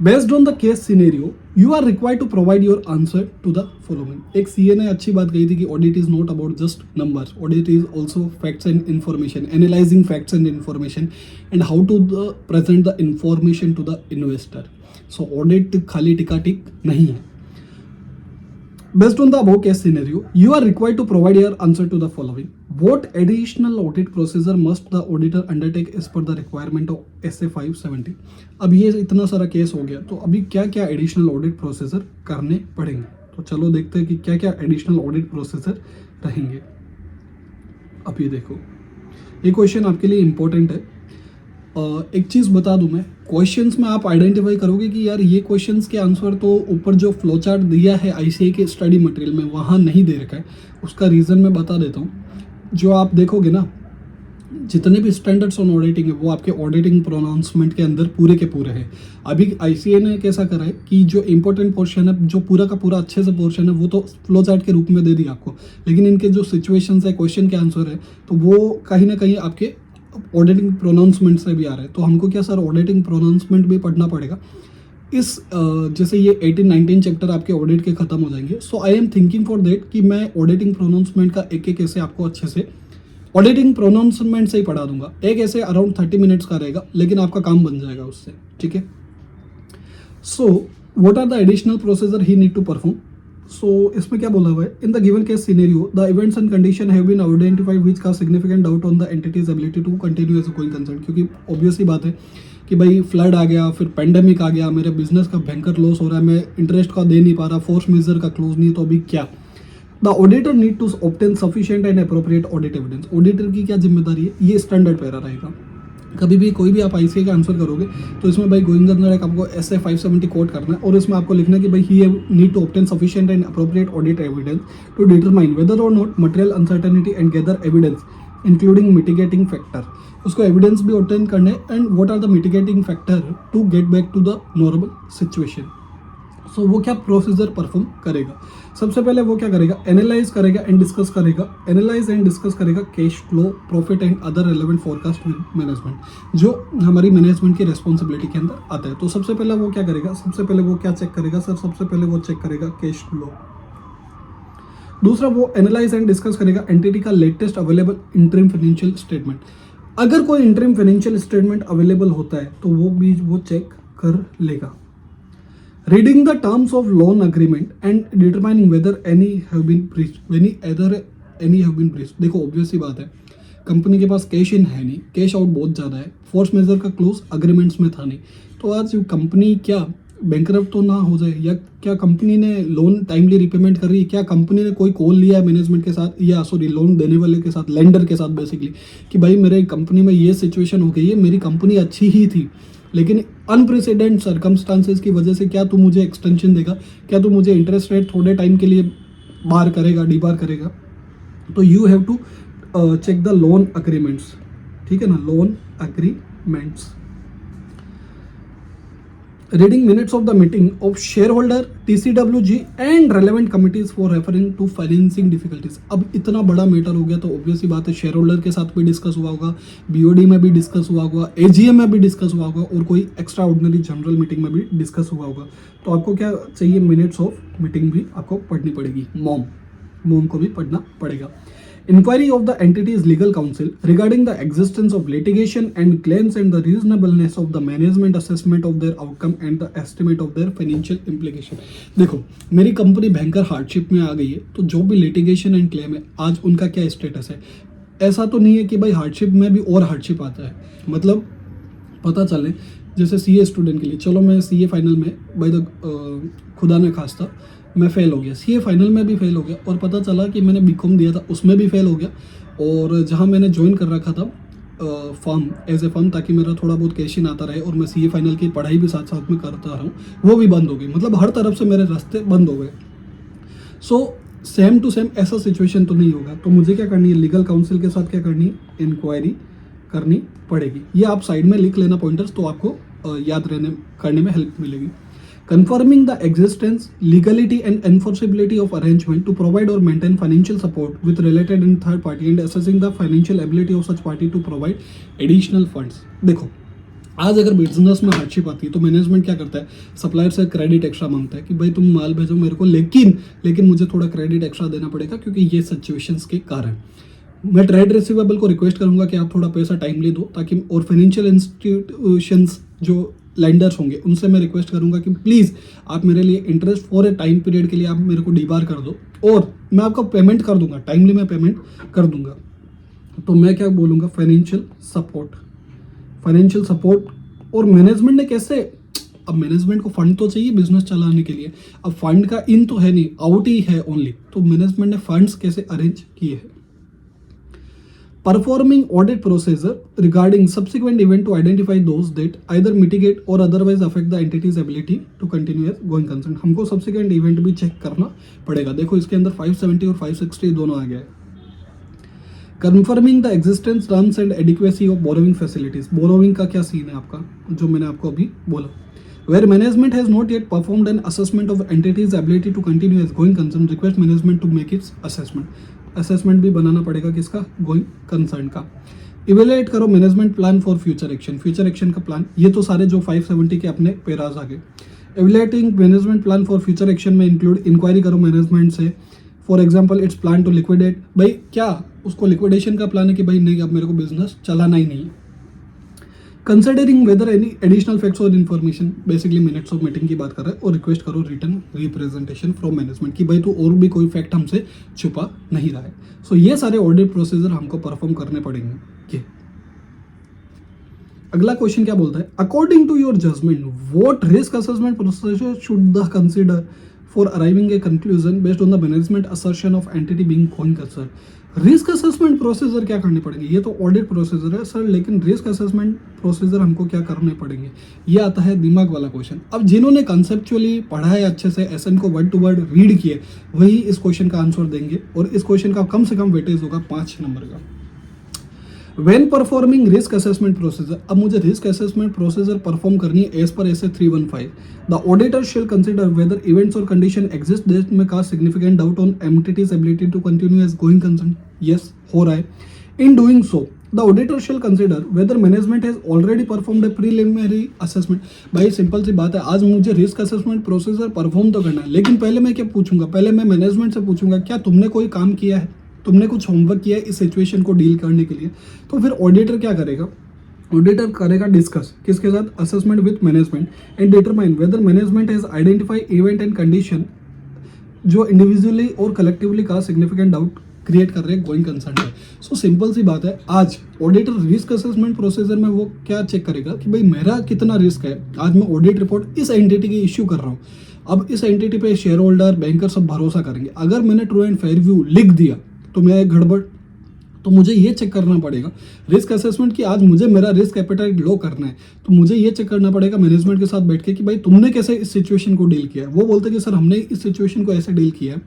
Based on the case scenario you are required to provide your answer to the following. एक सीए ने अच्छी बात कही थी कि audit is not about just numbers, audit is also facts and information, analysing facts and information and how to present the information to the investor. So audit खाली टिका टिक नहीं है. Based on the above case scenario, you are required to provide your answer to the following. What additional audit procedure must the auditor undertake as per the requirement of SA 570? अब ये इतना सारा case हो गया, तो अभी क्या क्या एडिशनल ऑडिट प्रोसीजर करने पड़ेंगे. तो चलो देखते हैं कि क्या क्या एडिशनल ऑडिट प्रोसीजर रहेंगे. अब ये देखो, ये क्वेश्चन आपके लिए इंपॉर्टेंट है. एक चीज़ बता दूं मैं, क्वेश्चंस में आप आइडेंटिफाई करोगे कि यार ये क्वेश्चंस के आंसर तो ऊपर जो फ्लो चार्ट दिया है आईसीए के स्टडी मटेरियल में वहाँ नहीं दे रखा है। उसका रीज़न मैं बता देता हूँ। जो आप देखोगे ना, जितने भी स्टैंडर्ड्स ऑन ऑडिटिंग है वो आपके ऑडिटिंग प्रोनाउंसमेंट के अंदर पूरे के पूरे हैं। अभी आईसीए ने कैसा करा है कि जो इंपॉर्टेंट पोर्शन है, जो पूरा का पूरा अच्छे से पोर्शन है, वो तो फ्लो चार्ट के रूप में दे दिया आपको, लेकिन इनके जो सिचुएशंस है, क्वेश्चन के आंसर है, तो वो कहीं ना कहीं आपके ऑडिटिंग प्रोनाउंसमेंट से भी आ रहा है। तो हमको क्या सर ऑडिटिंग प्रोनाउंसमेंट भी पढ़ना पड़ेगा। इस जैसे ये 18-19 चैप्टर आपके ऑडिट के खत्म हो जाएंगे, so I am thinking for that कि मैं ऑडिटिंग प्रोनाउंसमेंट का एक एक ऐसे आपको अच्छे से ऑडिटिंग प्रोनाउंसमेंट से ही पढ़ा दूंगा। एक ऐसे अराउंड 30 मिनट्स का रहेगा, लेकिन आपका काम बन जाएगा उससे, ठीक है। So what are the additional procedure he need to perform. So इसमें क्या बोला हुआ है, in the given case scenario the events and condition have been identified which का significant doubt on the entities ability to continue as a going concern. क्योंकि obvious ही बात है कि भाई फ्लड आ गया, फिर पेंडेमिक आ गया, मेरे बिजनेस का भयंकर लॉस हो रहा है, मैं इंटरेस्ट का दे नहीं पा रहा, फोर्स मेजर का क्लोज नहीं, तो अभी क्या। The auditor need to obtain sufficient and appropriate audit evidence. Auditor की क्या जिम्मेदारी है, ये स्टैंडर्ड पैरा रहेगा। कभी भी कोई भी आप आईसीए का आंसर करोगे तो इसमें भाई गोइंग कंसर्न आपको ऐसे 570 कोट करना है, और इसमें आपको लिखना है कि भाई he need to obtain sufficient and appropriate audit evidence to determine whether और not material uncertainty and gather evidence including mitigating factor. उसको एविडेंस भी ऑब्टेन करने and what are the mitigating factor to get back to the normal situation. So वो क्या procedure perform करेगा, सबसे पहले वो क्या करेगा, एनालाइज करेगा एंड डिस्कस करेगा, एनालाइज एंड डिस्कस करेगा cash flow, profit and other relevant forecast management, जो हमारी मैनेजमेंट की रेस्पॉन्सिबिलिटी के अंदर आता है। तो सबसे पहले वो क्या करेगा, सबसे पहले वो क्या चेक करेगा सर, सबसे पहले वो चेक करेगा कैश फ्लो। दूसरा वो एनालाइज एंड डिस्कस करेगा एंटिटी का latest available interim financial statement. अगर कोई इंटरिम फाइनेंशियल स्टेटमेंट अवेलेबल होता है तो वो भी वो चेक कर लेगा। Reading the terms of loan agreement and determining whether any have been breached, any have been breached। देखो ऑब्वियस सी बात है, कंपनी के पास कैश इन है नहीं, कैश आउट बहुत ज़्यादा है, फोर्स मेजर का क्लोज अग्रीमेंट्स में था नहीं, तो आज कंपनी क्या बैंकरप्ट तो ना हो जाए, या क्या कंपनी ने लोन टाइमली रिपेमेंट कर रही है, क्या कंपनी ने कोई कॉल लिया है मैनेजमेंट के साथ, या सॉरी लोन देने वाले के साथ, लेंडर के साथ बेसिकली, कि भाई मेरे कंपनी में ये सिचुएशन हो गई है, मेरी कंपनी अच्छी ही थी लेकिन अनप्रेसिडेंट सर्कमस्टांसेस की वजह से क्या तू मुझे एक्सटेंशन देगा, क्या तू मुझे इंटरेस्ट रेट थोड़े टाइम के लिए बार करेगा, डीबार करेगा। तो you have to check the loan agreements, ठीक है ना, loan agreements. Reading minutes of the meeting of share holder, TCWG and relevant committees for referring to financing difficulties. अब इतना बड़ा मैटर हो गया तो ऑब्वियस ही बात है शेयर होल्डर के साथ भी डिस्कस हुआ होगा, BOD में भी डिस्कस हुआ होगा, AGM में भी डिस्कस हुआ होगा, और कोई एक्स्ट्रा ऑर्डिनरी जनरल मीटिंग में भी डिस्कस हुआ होगा। तो आपको क्या चाहिए, मिनट्स ऑफ मीटिंग भी आपको पढ़नी पड़ेगी, मॉम को भी पढ़ना पड़ेगा। Inquiry of the entity's legal counsel regarding the existence of litigation and claims and the reasonableness of the management assessment of their outcome and the estimate of their financial implication। देखो मेरी company भयंकर hardship में आ गई है, तो जो भी litigation and claim है आज उनका क्या स्टेटस है। ऐसा तो नहीं है कि भाई हार्डशिप में भी और हार्डशिप आता है, मतलब पता चले जैसे CA स्टूडेंट के लिए, चलो मैं CA फाइनल में बाय द खुदा ने खास्ता मैं फेल हो गया, CA फाइनल में भी फेल हो गया, और पता चला कि मैंने BCom दिया था उसमें भी फेल हो गया, और जहां मैंने ज्वाइन कर रखा था फर्म एज ए फर्म ताकि मेरा थोड़ा बहुत कैश इन आता रहे और मैं CA फाइनल की पढ़ाई भी साथ साथ में करता रहूँ, वो भी बंद हो गई। मतलब हर तरफ से मेरे रास्ते बंद हो गए। सो सेम टू सेम ऐसा सिचुएशन तो नहीं होगा, तो मुझे क्या करनी है, लीगल काउंसिल के साथ क्या करनी है, इंक्वायरी करनी पड़ेगी। ये आप साइड में लिख लेना पॉइंटर्स, तो आपको याद करने में हेल्प मिलेगी। Confirming the existence, legality and enforceability of arrangement to provide or maintain financial support with related and third party and assessing the financial ability of such party to provide additional funds। देखो आज अगर business में hardship आती है तो management क्या करता है, सप्लायर से क्रेडिट एक्स्ट्रा मांगता है कि भाई तुम माल भेजो मेरे को, लेकिन मुझे थोड़ा क्रेडिट एक्स्ट्रा देना पड़ेगा क्योंकि ये सिचुएशंस के कारण। मैं ट्रेड रिसीवेबल को रिक्वेस्ट करूंगा कि आप थोड़ा पैसा टाइमली दो, ताकि और फाइनेंशियल इंस्टीट्यूशंस जो लेंडर्स होंगे उनसे मैं रिक्वेस्ट करूंगा कि प्लीज़ आप मेरे लिए interest for a time period के लिए आप मेरे को डीबार कर दो, और मैं आपको पेमेंट कर दूंगा, टाइमली मैं पेमेंट कर दूंगा। तो मैं क्या बोलूँगा, फाइनेंशियल सपोर्ट। और मैनेजमेंट ने कैसे, अब मैनेजमेंट को फंड तो चाहिए बिजनेस चलाने के लिए, अब फंड का इन तो है नहीं, आउट ही है ओनली, तो मैनेजमेंट ने फंड्स कैसे अरेंज किए हैं। performing audit procedure regarding subsequent event to identify those that either mitigate or otherwise affect the entity's ability to continue as going concern. हमको subsequent event भी चेक करना पड़ेगा. देखो इसके अंदर 570 और 560 दोनों आ गया है. Confirming the existence, terms and adequacy of borrowing facilities. Borrowing का क्या सीन है आपका, जो मैंने आपको अभी बोला. Where management has not yet performed an assessment of entity's ability to continue as going concern, request management to make its assessment. Assessment भी बनाना पड़ेगा किसका, गोइंग कंसर्न का. इवेलुएट करो management plan for future action. Future action का plan, ये तो सारे जो 570 के अपने पेराज आ गए. Evaluating management plan for future action में इंक्लूड इंक्वायरी करो मैनेजमेंट से. For example its plan to liquidate. भाई क्या उसको लिक्विडेशन का प्लान है कि भाई नहीं अब मेरे को बिजनेस चलाना ही नहीं है. Considering whether any additional facts और information, basically minutes of meeting की बात कर रहा है. और रिक्वेस्ट करो रिटर्न रिप्रेजेंटेशन फ्रॉम मैनेजमेंट कि भाई तू और भी कोई फैक्ट हमसे छुपा नहीं रहा है. सो ये सारे ऑडिट प्रोसीजर हमको परफॉर्म करने पड़ेंगे. अगला क्वेश्चन क्या बोलता है, according to your judgement what risk assessment procedure should the consider for arriving a conclusion based on the management assertion of entity being going concern. Risk assessment procedure क्या करने पड़ेंगे, ये तो ऑडिट प्रोसीजर है sir, लेकिन risk assessment procedure हमको क्या करने पड़ेंगे, ये आता है दिमाग वाला क्वेश्चन. अब जिन्होंने कंसेप्चुअली पढ़ा है अच्छे से, एसएन को वर्ड टू वर्ड रीड किए, वही इस क्वेश्चन का आंसर देंगे. और इस क्वेश्चन का कम से कम वेटेज होगा 5 नंबर का. When performing risk assessment procedure, अब मुझे risk assessment procedure perform करनी है as per SA 315. The auditor shall consider whether events or condition exist that may cause significant doubt on entity's ability to continue as going concern. Yes, हो रहा है. In doing so, the auditor shall consider whether management has already performed a preliminary assessment. भाई simple सी बात है, आज मुझे risk assessment procedure perform तो करना है, लेकिन पहले मैं क्या पूछूंगा, पहले मैं मैनेजमेंट से पूछूंगा क्या तुमने कोई काम किया है, तुमने कुछ होमवर्क किया है इस सिचुएशन को डील करने के लिए. तो फिर ऑडिटर क्या करेगा, ऑडिटर करेगा डिस्कस किसके साथ, assessment with management and determine whether management has identify event and condition जो इंडिविजुअली और कलेक्टिवली का सिग्निफिकेंट डाउट क्रिएट कर रहे हैं गोइंग कंसर्न है. सो सिंपल सी बात है, आज ऑडिटर रिस्क असेसमेंट प्रोसीजर में वो क्या चेक करेगा कि भाई मेरा कितना रिस्क है. आज मैं ऑडिट रिपोर्ट इस एंटिटी की इश्यू कर रहा हूँ, अब इस एंटिटी पे शेयर होल्डर बैंकर सब भरोसा करेंगे. अगर मैंने ट्रू एंड फेयर व्यू लिख दिया तो मैं एक गड़बड़, तो मुझे ये चेक करना पड़ेगा रिस्क असेसमेंट कि आज मुझे मेरा रिस्क एपेटाइट लो करना है, तो मुझे ये चेक करना पड़ेगा मैनेजमेंट के साथ बैठ के कि भाई तुमने कैसे इस सिचुएशन को डील किया है. वो बोलते हैं कि सर हमने इस सिचुएशन को ऐसे डील किया है.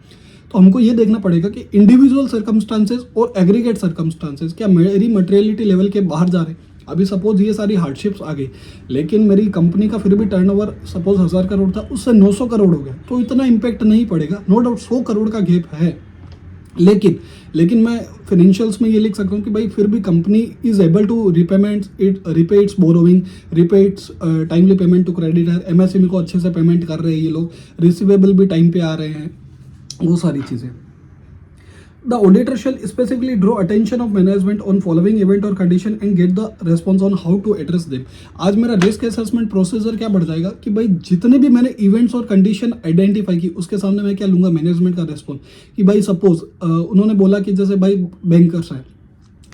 तो हमको ये देखना पड़ेगा कि इंडिविजुअल सर्कमस्टांसेस और एग्रीगेट सर्कमस्टांसेस क्या मेरी मटेरियलिटी लेवल के बाहर जा रहे हैं. अभी सपोज ये सारी हार्डशिप्स आ गई, लेकिन मेरी कंपनी का फिर भी टर्नओवर सपोज 1000 करोड़ था, उससे 900 करोड़ हो गया, तो इतना इम्पैक्ट नहीं पड़ेगा. नो डाउट 100 करोड़ का गैप है, लेकिन मैं फाइनेंशियल्स में ये लिख सकता हूँ कि भाई फिर भी company is able to repay its borrowing, repay its timely payment to creditor. MSME को अच्छे से पेमेंट कर रहे हैं ये लोग, रिसीवेबल भी टाइम पे आ रहे हैं, वो सारी चीज़ें. The auditor shall specifically draw attention of management on following event or condition and get the response on how to address them. आज मेरा रिस्क असेसमेंट प्रोसीजर क्या बढ़ जाएगा कि भाई जितने भी मैंने इवेंट्स और कंडीशन आइडेंटिफाई की उसके सामने मैं क्या लूंगा, मैनेजमेंट का रेस्पॉन्स. कि भाई सपोज उन्होंने बोला कि जैसे भाई बैंकर्स हैं,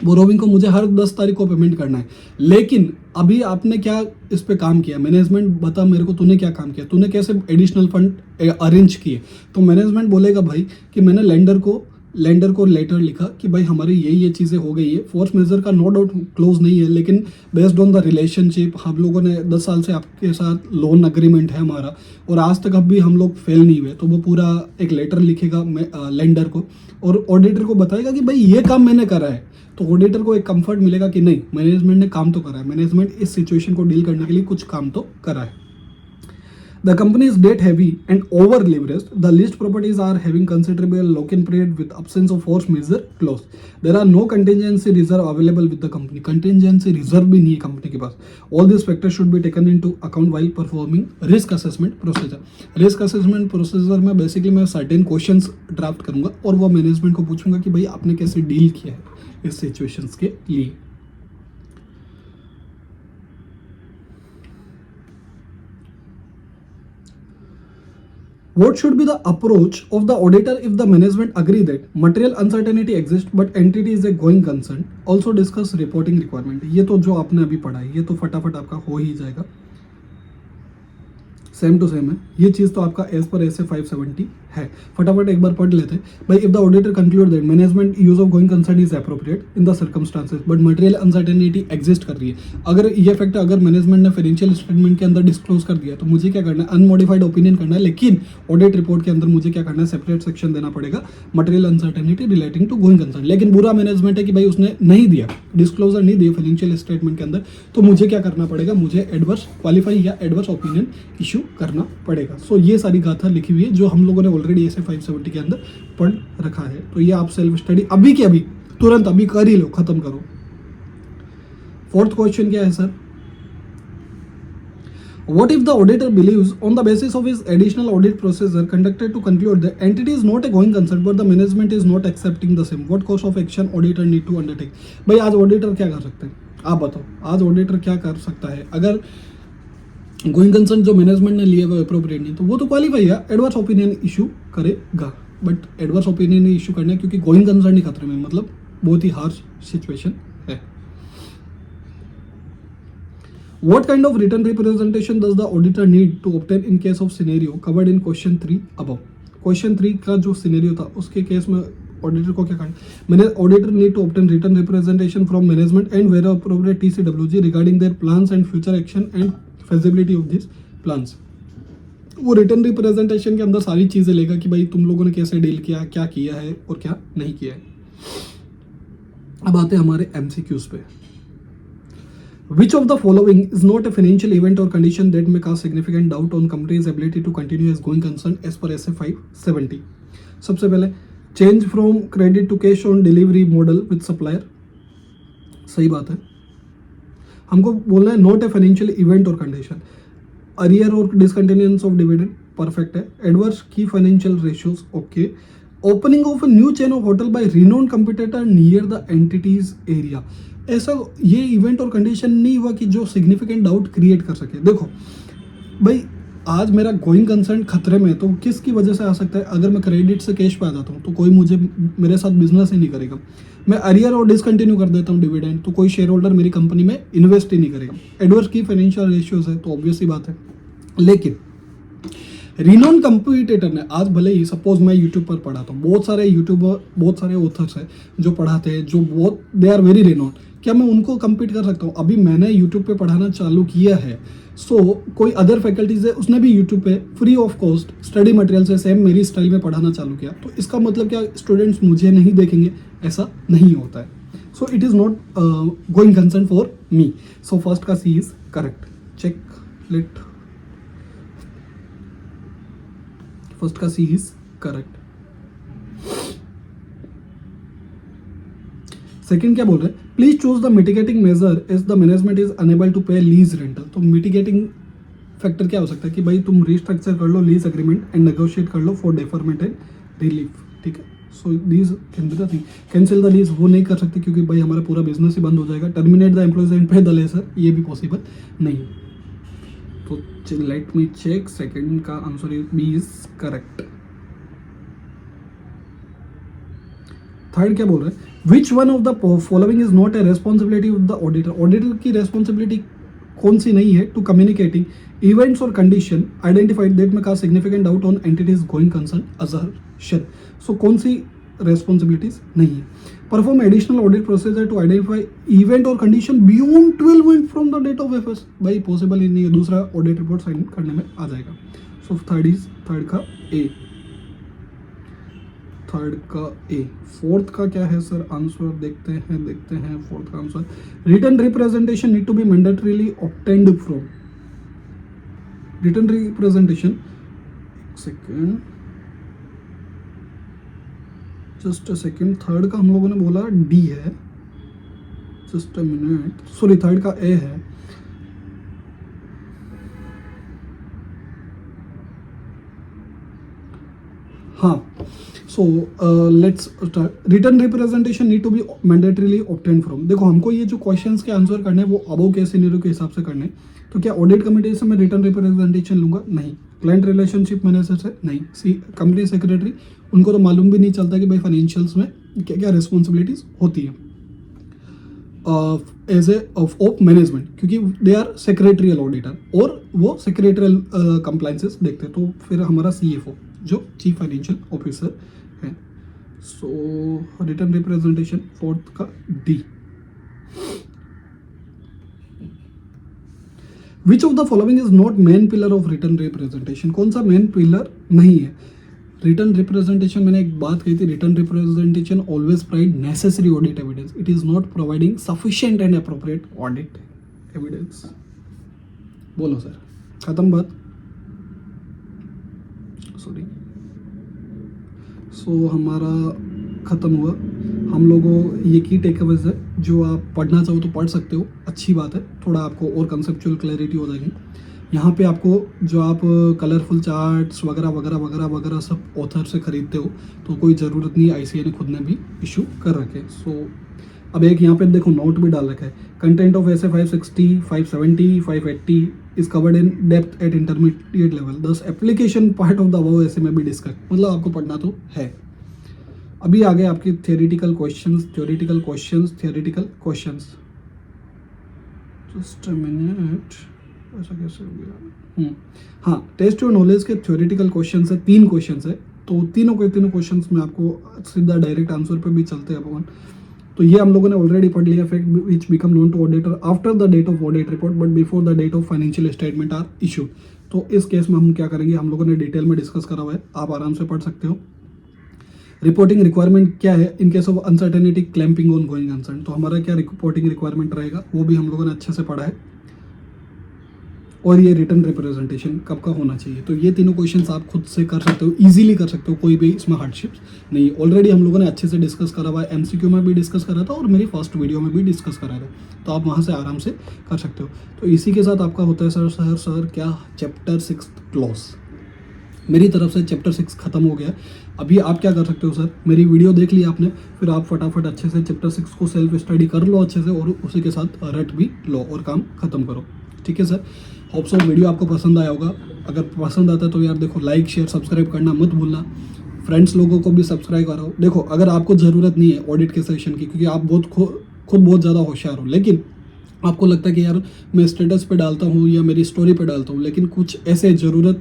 बोरोविंग को मुझे हर 10 तारीख को पेमेंट करना है, लेकिन अभी आपने क्या इस पे काम किया, मैनेजमेंट बता मेरे को तूने क्या काम किया, तूने कैसे एडिशनल फंड अरेंज किए. तो मैनेजमेंट बोलेगा भाई कि मैंने लेंडर को लेटर लिखा कि भाई हमारी ये चीज़ें हो गई है. फोर्स मेजर का नो डाउट क्लोज नहीं है, लेकिन बेस्ड ऑन द रिलेशनशिप हम लोगों ने 10 साल से आपके साथ लोन अग्रीमेंट है हमारा, और आज तक अभी हम लोग फेल नहीं हुए. तो वो पूरा एक लेटर लिखेगा लेंडर को और ऑडिटर को बताएगा कि भाई ये काम मैंने करा है. तो ऑडिटर को एक कंफर्ट मिलेगा कि नहीं मैनेजमेंट ने काम तो करा है, मैनेजमेंट इस सिचुएशन को डील करने के लिए कुछ काम तो करा है. The company is debt heavy and over leveraged. The leased properties are having considerable lock-in period with absence of force majeure clause. There are no contingency reserve available with the company. Contingency reserve भी नहीं है company के पास. All these factors should be taken into account while performing risk assessment procedure. Risk assessment procedure में basically मैं certain questions draft करूँगा और वो management को पूछूंगा कि भाई आपने कैसे डील किया है इस सिचुएशंस के लिए. What should be the approach of the auditor if the management agree that material uncertainty exists but entity is a going concern? Also discuss reporting requirement. ये तो जो आपने अभी पढ़ा है, ये तो फटाफट आपका हो ही जाएगा, सेम टू सेम है. ये चीज़ तो आपका एज पर ऐसे 570 है। फटाफट एक बार पढ़ लेते हैं भाई। If the auditor conclude that management use of going concern is appropriate in the circumstances but material uncertainty exist कर रही है, अगर ये फैक्ट अगर मैनेजमेंट ने फाइनेंशियल स्टेटमेंट के अंदर डिस्क्लोज कर दिया तो मुझे क्या करना है, अनमोडिफाइड ओपिनियन करना है, लेकिन ऑडिट रिपोर्ट के अंदर मुझे क्या करना है, सेपरेट सेक्शन देना पड़ेगा material uncertainty relating to going concern. लेकिन बुरा मैनेजमेंट है कि भाई उसने नहीं दिया, डिस्क्लोजर नहीं दिया फाइनेंशियल स्टेटमेंट के अंदर, तो मुझे क्या करना पड़ेगा, मुझे एडवर्स क्वालिफाई या एडवर्स ओपिनियन इशू करना पड़ेगा। सो ये सारी गाथा लिखी हुई है जो हम लोगों ने ऑलरेडी ऐसे 570 के अंदर पढ़ रखा है। तो ये आप सेल्फ स्टडी अभी के अभी तुरंत अभी कर ही लो, खत्म करो। फोर्थ क्वेश्चन क्या है sir, What if the auditor believes on the basis of his additional audit procedure conducted to conclude the entity is not a going concern but the management is not accepting the same? What course of action auditor need to undertake? भाई आज auditor क्या कर सकते हैं, आप बताओ, आज auditor क्या कर सकता है? अगर गोइंग कंसर्न जो मैनेजमेंट ने लिए वो अप्रोप्रिएट नहीं तो वो तो क्वालिफाई है, एडवर्स ओपिनियन इशू करेगा। बट एडवर्स ओपिनियन इशू करना क्योंकि गोइंग कंसर्न ही खतरे में, मतलब बहुत ही हार्श सिचुएशन है। What kind of written representation does the auditor need to obtain in case of scenario covered in question 3 above? Question 3 का जो सिनेरियो था उसके केस में ऑडिटर को क्या करना, मैंने auditor need to obtain written representation from management and where appropriate TCWG regarding their plans and future action and feasibility of this plans. वो रिटन रिप्रेजेंटेशन के अंदर सारी चीजें लेगा कि भाई तुम लोगों ने कैसे डील किया, क्या किया है और क्या नहीं किया है। अब आते हैं हमारे MCQs पे। Which of the following is not a financial event or condition that may cause significant doubt on company's ability to continue as going concern as per SA 570? सबसे पहले change from credit to cash on delivery model with supplier, सही बात है। हमको बोलना है not a financial event or condition। arrear और discontinuance of dividend, perfect है। adverse key financial ratios, okay। opening of a new chain of hotel by renowned competitor near the entity's area, ऐसा ये इवेंट और condition नहीं हुआ कि जो significant doubt create कर सके। देखो भाई आज मेरा गोइंग कंसर्न खतरे में है तो किसकी वजह से आ सकता है, अगर मैं क्रेडिट से कैश पे आ जाता हूँ तो कोई मुझे मेरे साथ बिजनेस ही नहीं करेगा। मैं अरियर और डिसकंटिन्यू कर देता हूँ डिविडेंड तो कोई शेयर होल्डर मेरी कंपनी में इन्वेस्ट ही नहीं करेगा। एडवर्स की फाइनेंशियल रेशियोज है तो ऑब्वियस ही बात है। लेकिन रिनोन कंपिटिटर ने आज भले ही सपोज मैं यूट्यूब पर पढ़ाता हूँ, बहुत सारे यूट्यूबर बहुत सारे ऑथर्स हैं जो पढ़ाते हैं जो बहुत दे आर वेरी रिनोन, क्या मैं उनको कम्पीट कर सकता हूँ? अभी मैंने यूट्यूब पे पढ़ाना चालू किया है, सो कोई अदर फैकल्टीज है उसने भी यूट्यूब पे free of cost study material से सेम मेरी स्टाइल में पढ़ाना चालू किया, तो इसका मतलब क्या स्टूडेंट्स मुझे नहीं देखेंगे? ऐसा नहीं होता है। So it is not going concern for me. So first का C is correct, check let, first का सी इज करेक्ट। सेकंड क्या बोल रहे हैं, please choose the mitigating measure is the management is unable to pay lease rental. तो mitigating factor क्या हो सकता है कि भाई तुम रिस्ट्रक्चर कर लो लीज एग्रीमेंट एंड नेगोशिएट कर लो फॉर डेफरमेंट एंड रिलीफ, ठीक है। So these can be the thing. Cancel the lease वो नहीं कर सकते क्योंकि भाई हमारा पूरा बिजनेस ही बंद हो जाएगा। Terminate the employees and pay the lessor, ये भी पॉसिबल नहीं। तो लेट मी चेक, सेकंड का answer B is correct. Third क्या बोल रहे हैं, which one of the following is not a responsibility of the auditor. Auditor की रेस्पॉन्सिबिलिटी कौन सी नहीं है? टू कम्युनिकेटिंग इवेंट्स और condition identified that may cast significant doubt on entities going concern assertion. So कौन सी रेस्पॉन्सिबिलिटीज नहीं है? Perform additional audit procedure to identify event और condition beyond 12 month from the date of FS. भाई possible ही नहीं है, दूसरा ऑडिट रिपोर्ट साइन करने में आ जाएगा। सो थर्ड का ए, थर्ड का ए। फोर्थ का क्या है सर आंसर? देखते हैं फोर्थ का answer, written representation need to be mandatorily obtained from. Written representation, second just a second, third का हम लोगों ने बोला डी है, just a minute, sorry third का ए है। हाँ, so let's start. Written representation need to be mandatorily obtain from. देखो हमको ये जो क्वेश्चंस के आंसर करने हैं वो अबव के सिनेरियो के हिसाब से करने, तो क्या ऑडिट कमिटी से मैं रिटन रिप्रेजेंटेशन लूंगा? नहीं। क्लाइंट रिलेशनशिप मैनेजर से? नहीं। कंपनी सेक्रेटरी, उनको तो मालूम भी नहीं चलता कि भाई फाइनेंशियल्स में क्या क्या रिस्पॉन्सिबिलिटीज होती है एज ए ऑफ मैनेजमेंट, क्योंकि दे आर सेक्रेटरियल ऑडिटर और वो सेक्रेटरियल कंप्लाइंसेस देखते हैं। तो फिर हमारा CFO जो चीफ फाइनेंशियल ऑफिसर है। सो रिटर्न रिप्रेजेंटेशन फोर्थ का D. Which of the following is not main pillar of written representation? कौन सा मेन पिलर नहीं है? रिटर्न रिप्रेजेंटेशन, मैंने एक बात कही थी, written representation always provide necessary audit evidence, it is not providing sufficient and appropriate audit evidence. बोलो सर, खत्म बात। सॉरी, सो हमारा खत्म हुआ। हम लोगों ये की टेक अवेज है, जो आप पढ़ना चाहो तो पढ़ सकते हो, अच्छी बात है, थोड़ा आपको और कंसेप्चुअल क्लैरिटी हो जाएगी। यहाँ पे आपको जो आप कलरफुल चार्ट्स वगैरह वगैरह वगैरह वगैरह सब ऑथर से खरीदते हो, तो कोई ज़रूरत नहीं, ICAI ने खुद ने भी इशू कर रखे। सो अब एक यहाँ पे देखो नोट भी डाल रखा है, कंटेंट ऑफ ऐसे 560, 570, 580 is covered in depth at intermediate level, this application part of the above ऐसे में भी डिस्कस, मतलब आपको पढ़ना तो है। अभी आगे आपके theoretical questions, just a minute, ऐसा कैसे हो गया? हाँ, टेस्ट योर नॉलेज के थ्योरेटिकल क्वेश्चन है, 3 क्वेश्चन है, तो तीनों क्वेश्चन में आपको सीधा डायरेक्ट आंसर पे भी चलते हैं अपन। तो ये हम लोगों ने ऑलरेडी पढ़ लिया, fact which become known to auditor after the date of audit report but before the date of financial statement are issue. तो इस केस में हम क्या करेंगे, हम लोगों ने डिटेल में डिस्कस करा हुआ है, आप आराम से पढ़ सकते हो। रिपोर्टिंग रिक्वायरमेंट क्या है in case of uncertainty clamping on going concern, तो हमारा क्या रिपोर्टिंग रिक्वायरमेंट रहेगा वो भी हम लोगों ने अच्छे से पढ़ा है। और ये रिटर्न रिप्रेजेंटेशन कब का होना चाहिए, तो ये तीनों क्वेश्चंस आप खुद से कर सकते हो, इजीली कर सकते हो, कोई भी इसमें हार्डशिप्स नहीं। ऑलरेडी हम लोगों ने अच्छे से डिस्कस करा हुआ है, MCQ में भी डिस्कस करा था और मेरी फर्स्ट वीडियो में भी डिस्कस करा था, तो आप वहाँ से आराम से कर सकते हो। तो इसी के साथ आपका होता है सर क्या चैप्टर 6 क्लोज। मेरी तरफ से चैप्टर 6 खत्म हो गया। अभी आप क्या कर सकते हो सर, मेरी वीडियो देख ली आपने, फिर आप फटाफट अच्छे से चैप्टर 6 को सेल्फ स्टडी कर लो अच्छे से, और उसी के साथ रट भी लो और काम खत्म करो। ठीक है सर, होप सो वीडियो आपको पसंद आया होगा। अगर पसंद आता है तो यार देखो, लाइक शेयर सब्सक्राइब करना मत भूलना, फ्रेंड्स लोगों को भी सब्सक्राइब करो। देखो, अगर आपको ज़रूरत नहीं है ऑडिट के सेशन की, क्योंकि आप खुद बहुत ज़्यादा होशियार हो, लेकिन आपको लगता है कि यार मैं स्टेटस पे डालता हूँ या मेरी स्टोरी पे डालता हूँ, लेकिन कुछ ऐसे ज़रूरत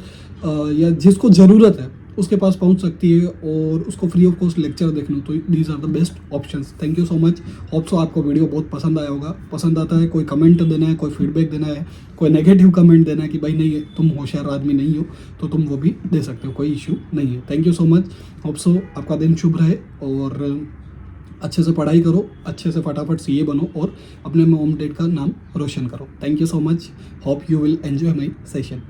या जिसको ज़रूरत है उसके पास पहुंच सकती है और उसको फ्री ऑफ कॉस्ट लेक्चर देखना, तो these are the best options. Thank you so much, hope so आपको वीडियो बहुत पसंद आया होगा। पसंद आता है, कोई कमेंट देना है, कोई फीडबैक देना है, कोई नेगेटिव कमेंट देना है कि भाई नहीं तुम होशियार आदमी नहीं हो, तो तुम वो भी दे सकते हो, कोई इशू नहीं है। Thank you so much, hope सो आपका दिन शुभ रहे और अच्छे से पढ़ाई करो, अच्छे से फटाफट CA बनो और अपने मॉम डैड का नाम रोशन करो। Thank you so much, hope you will enjoy my session.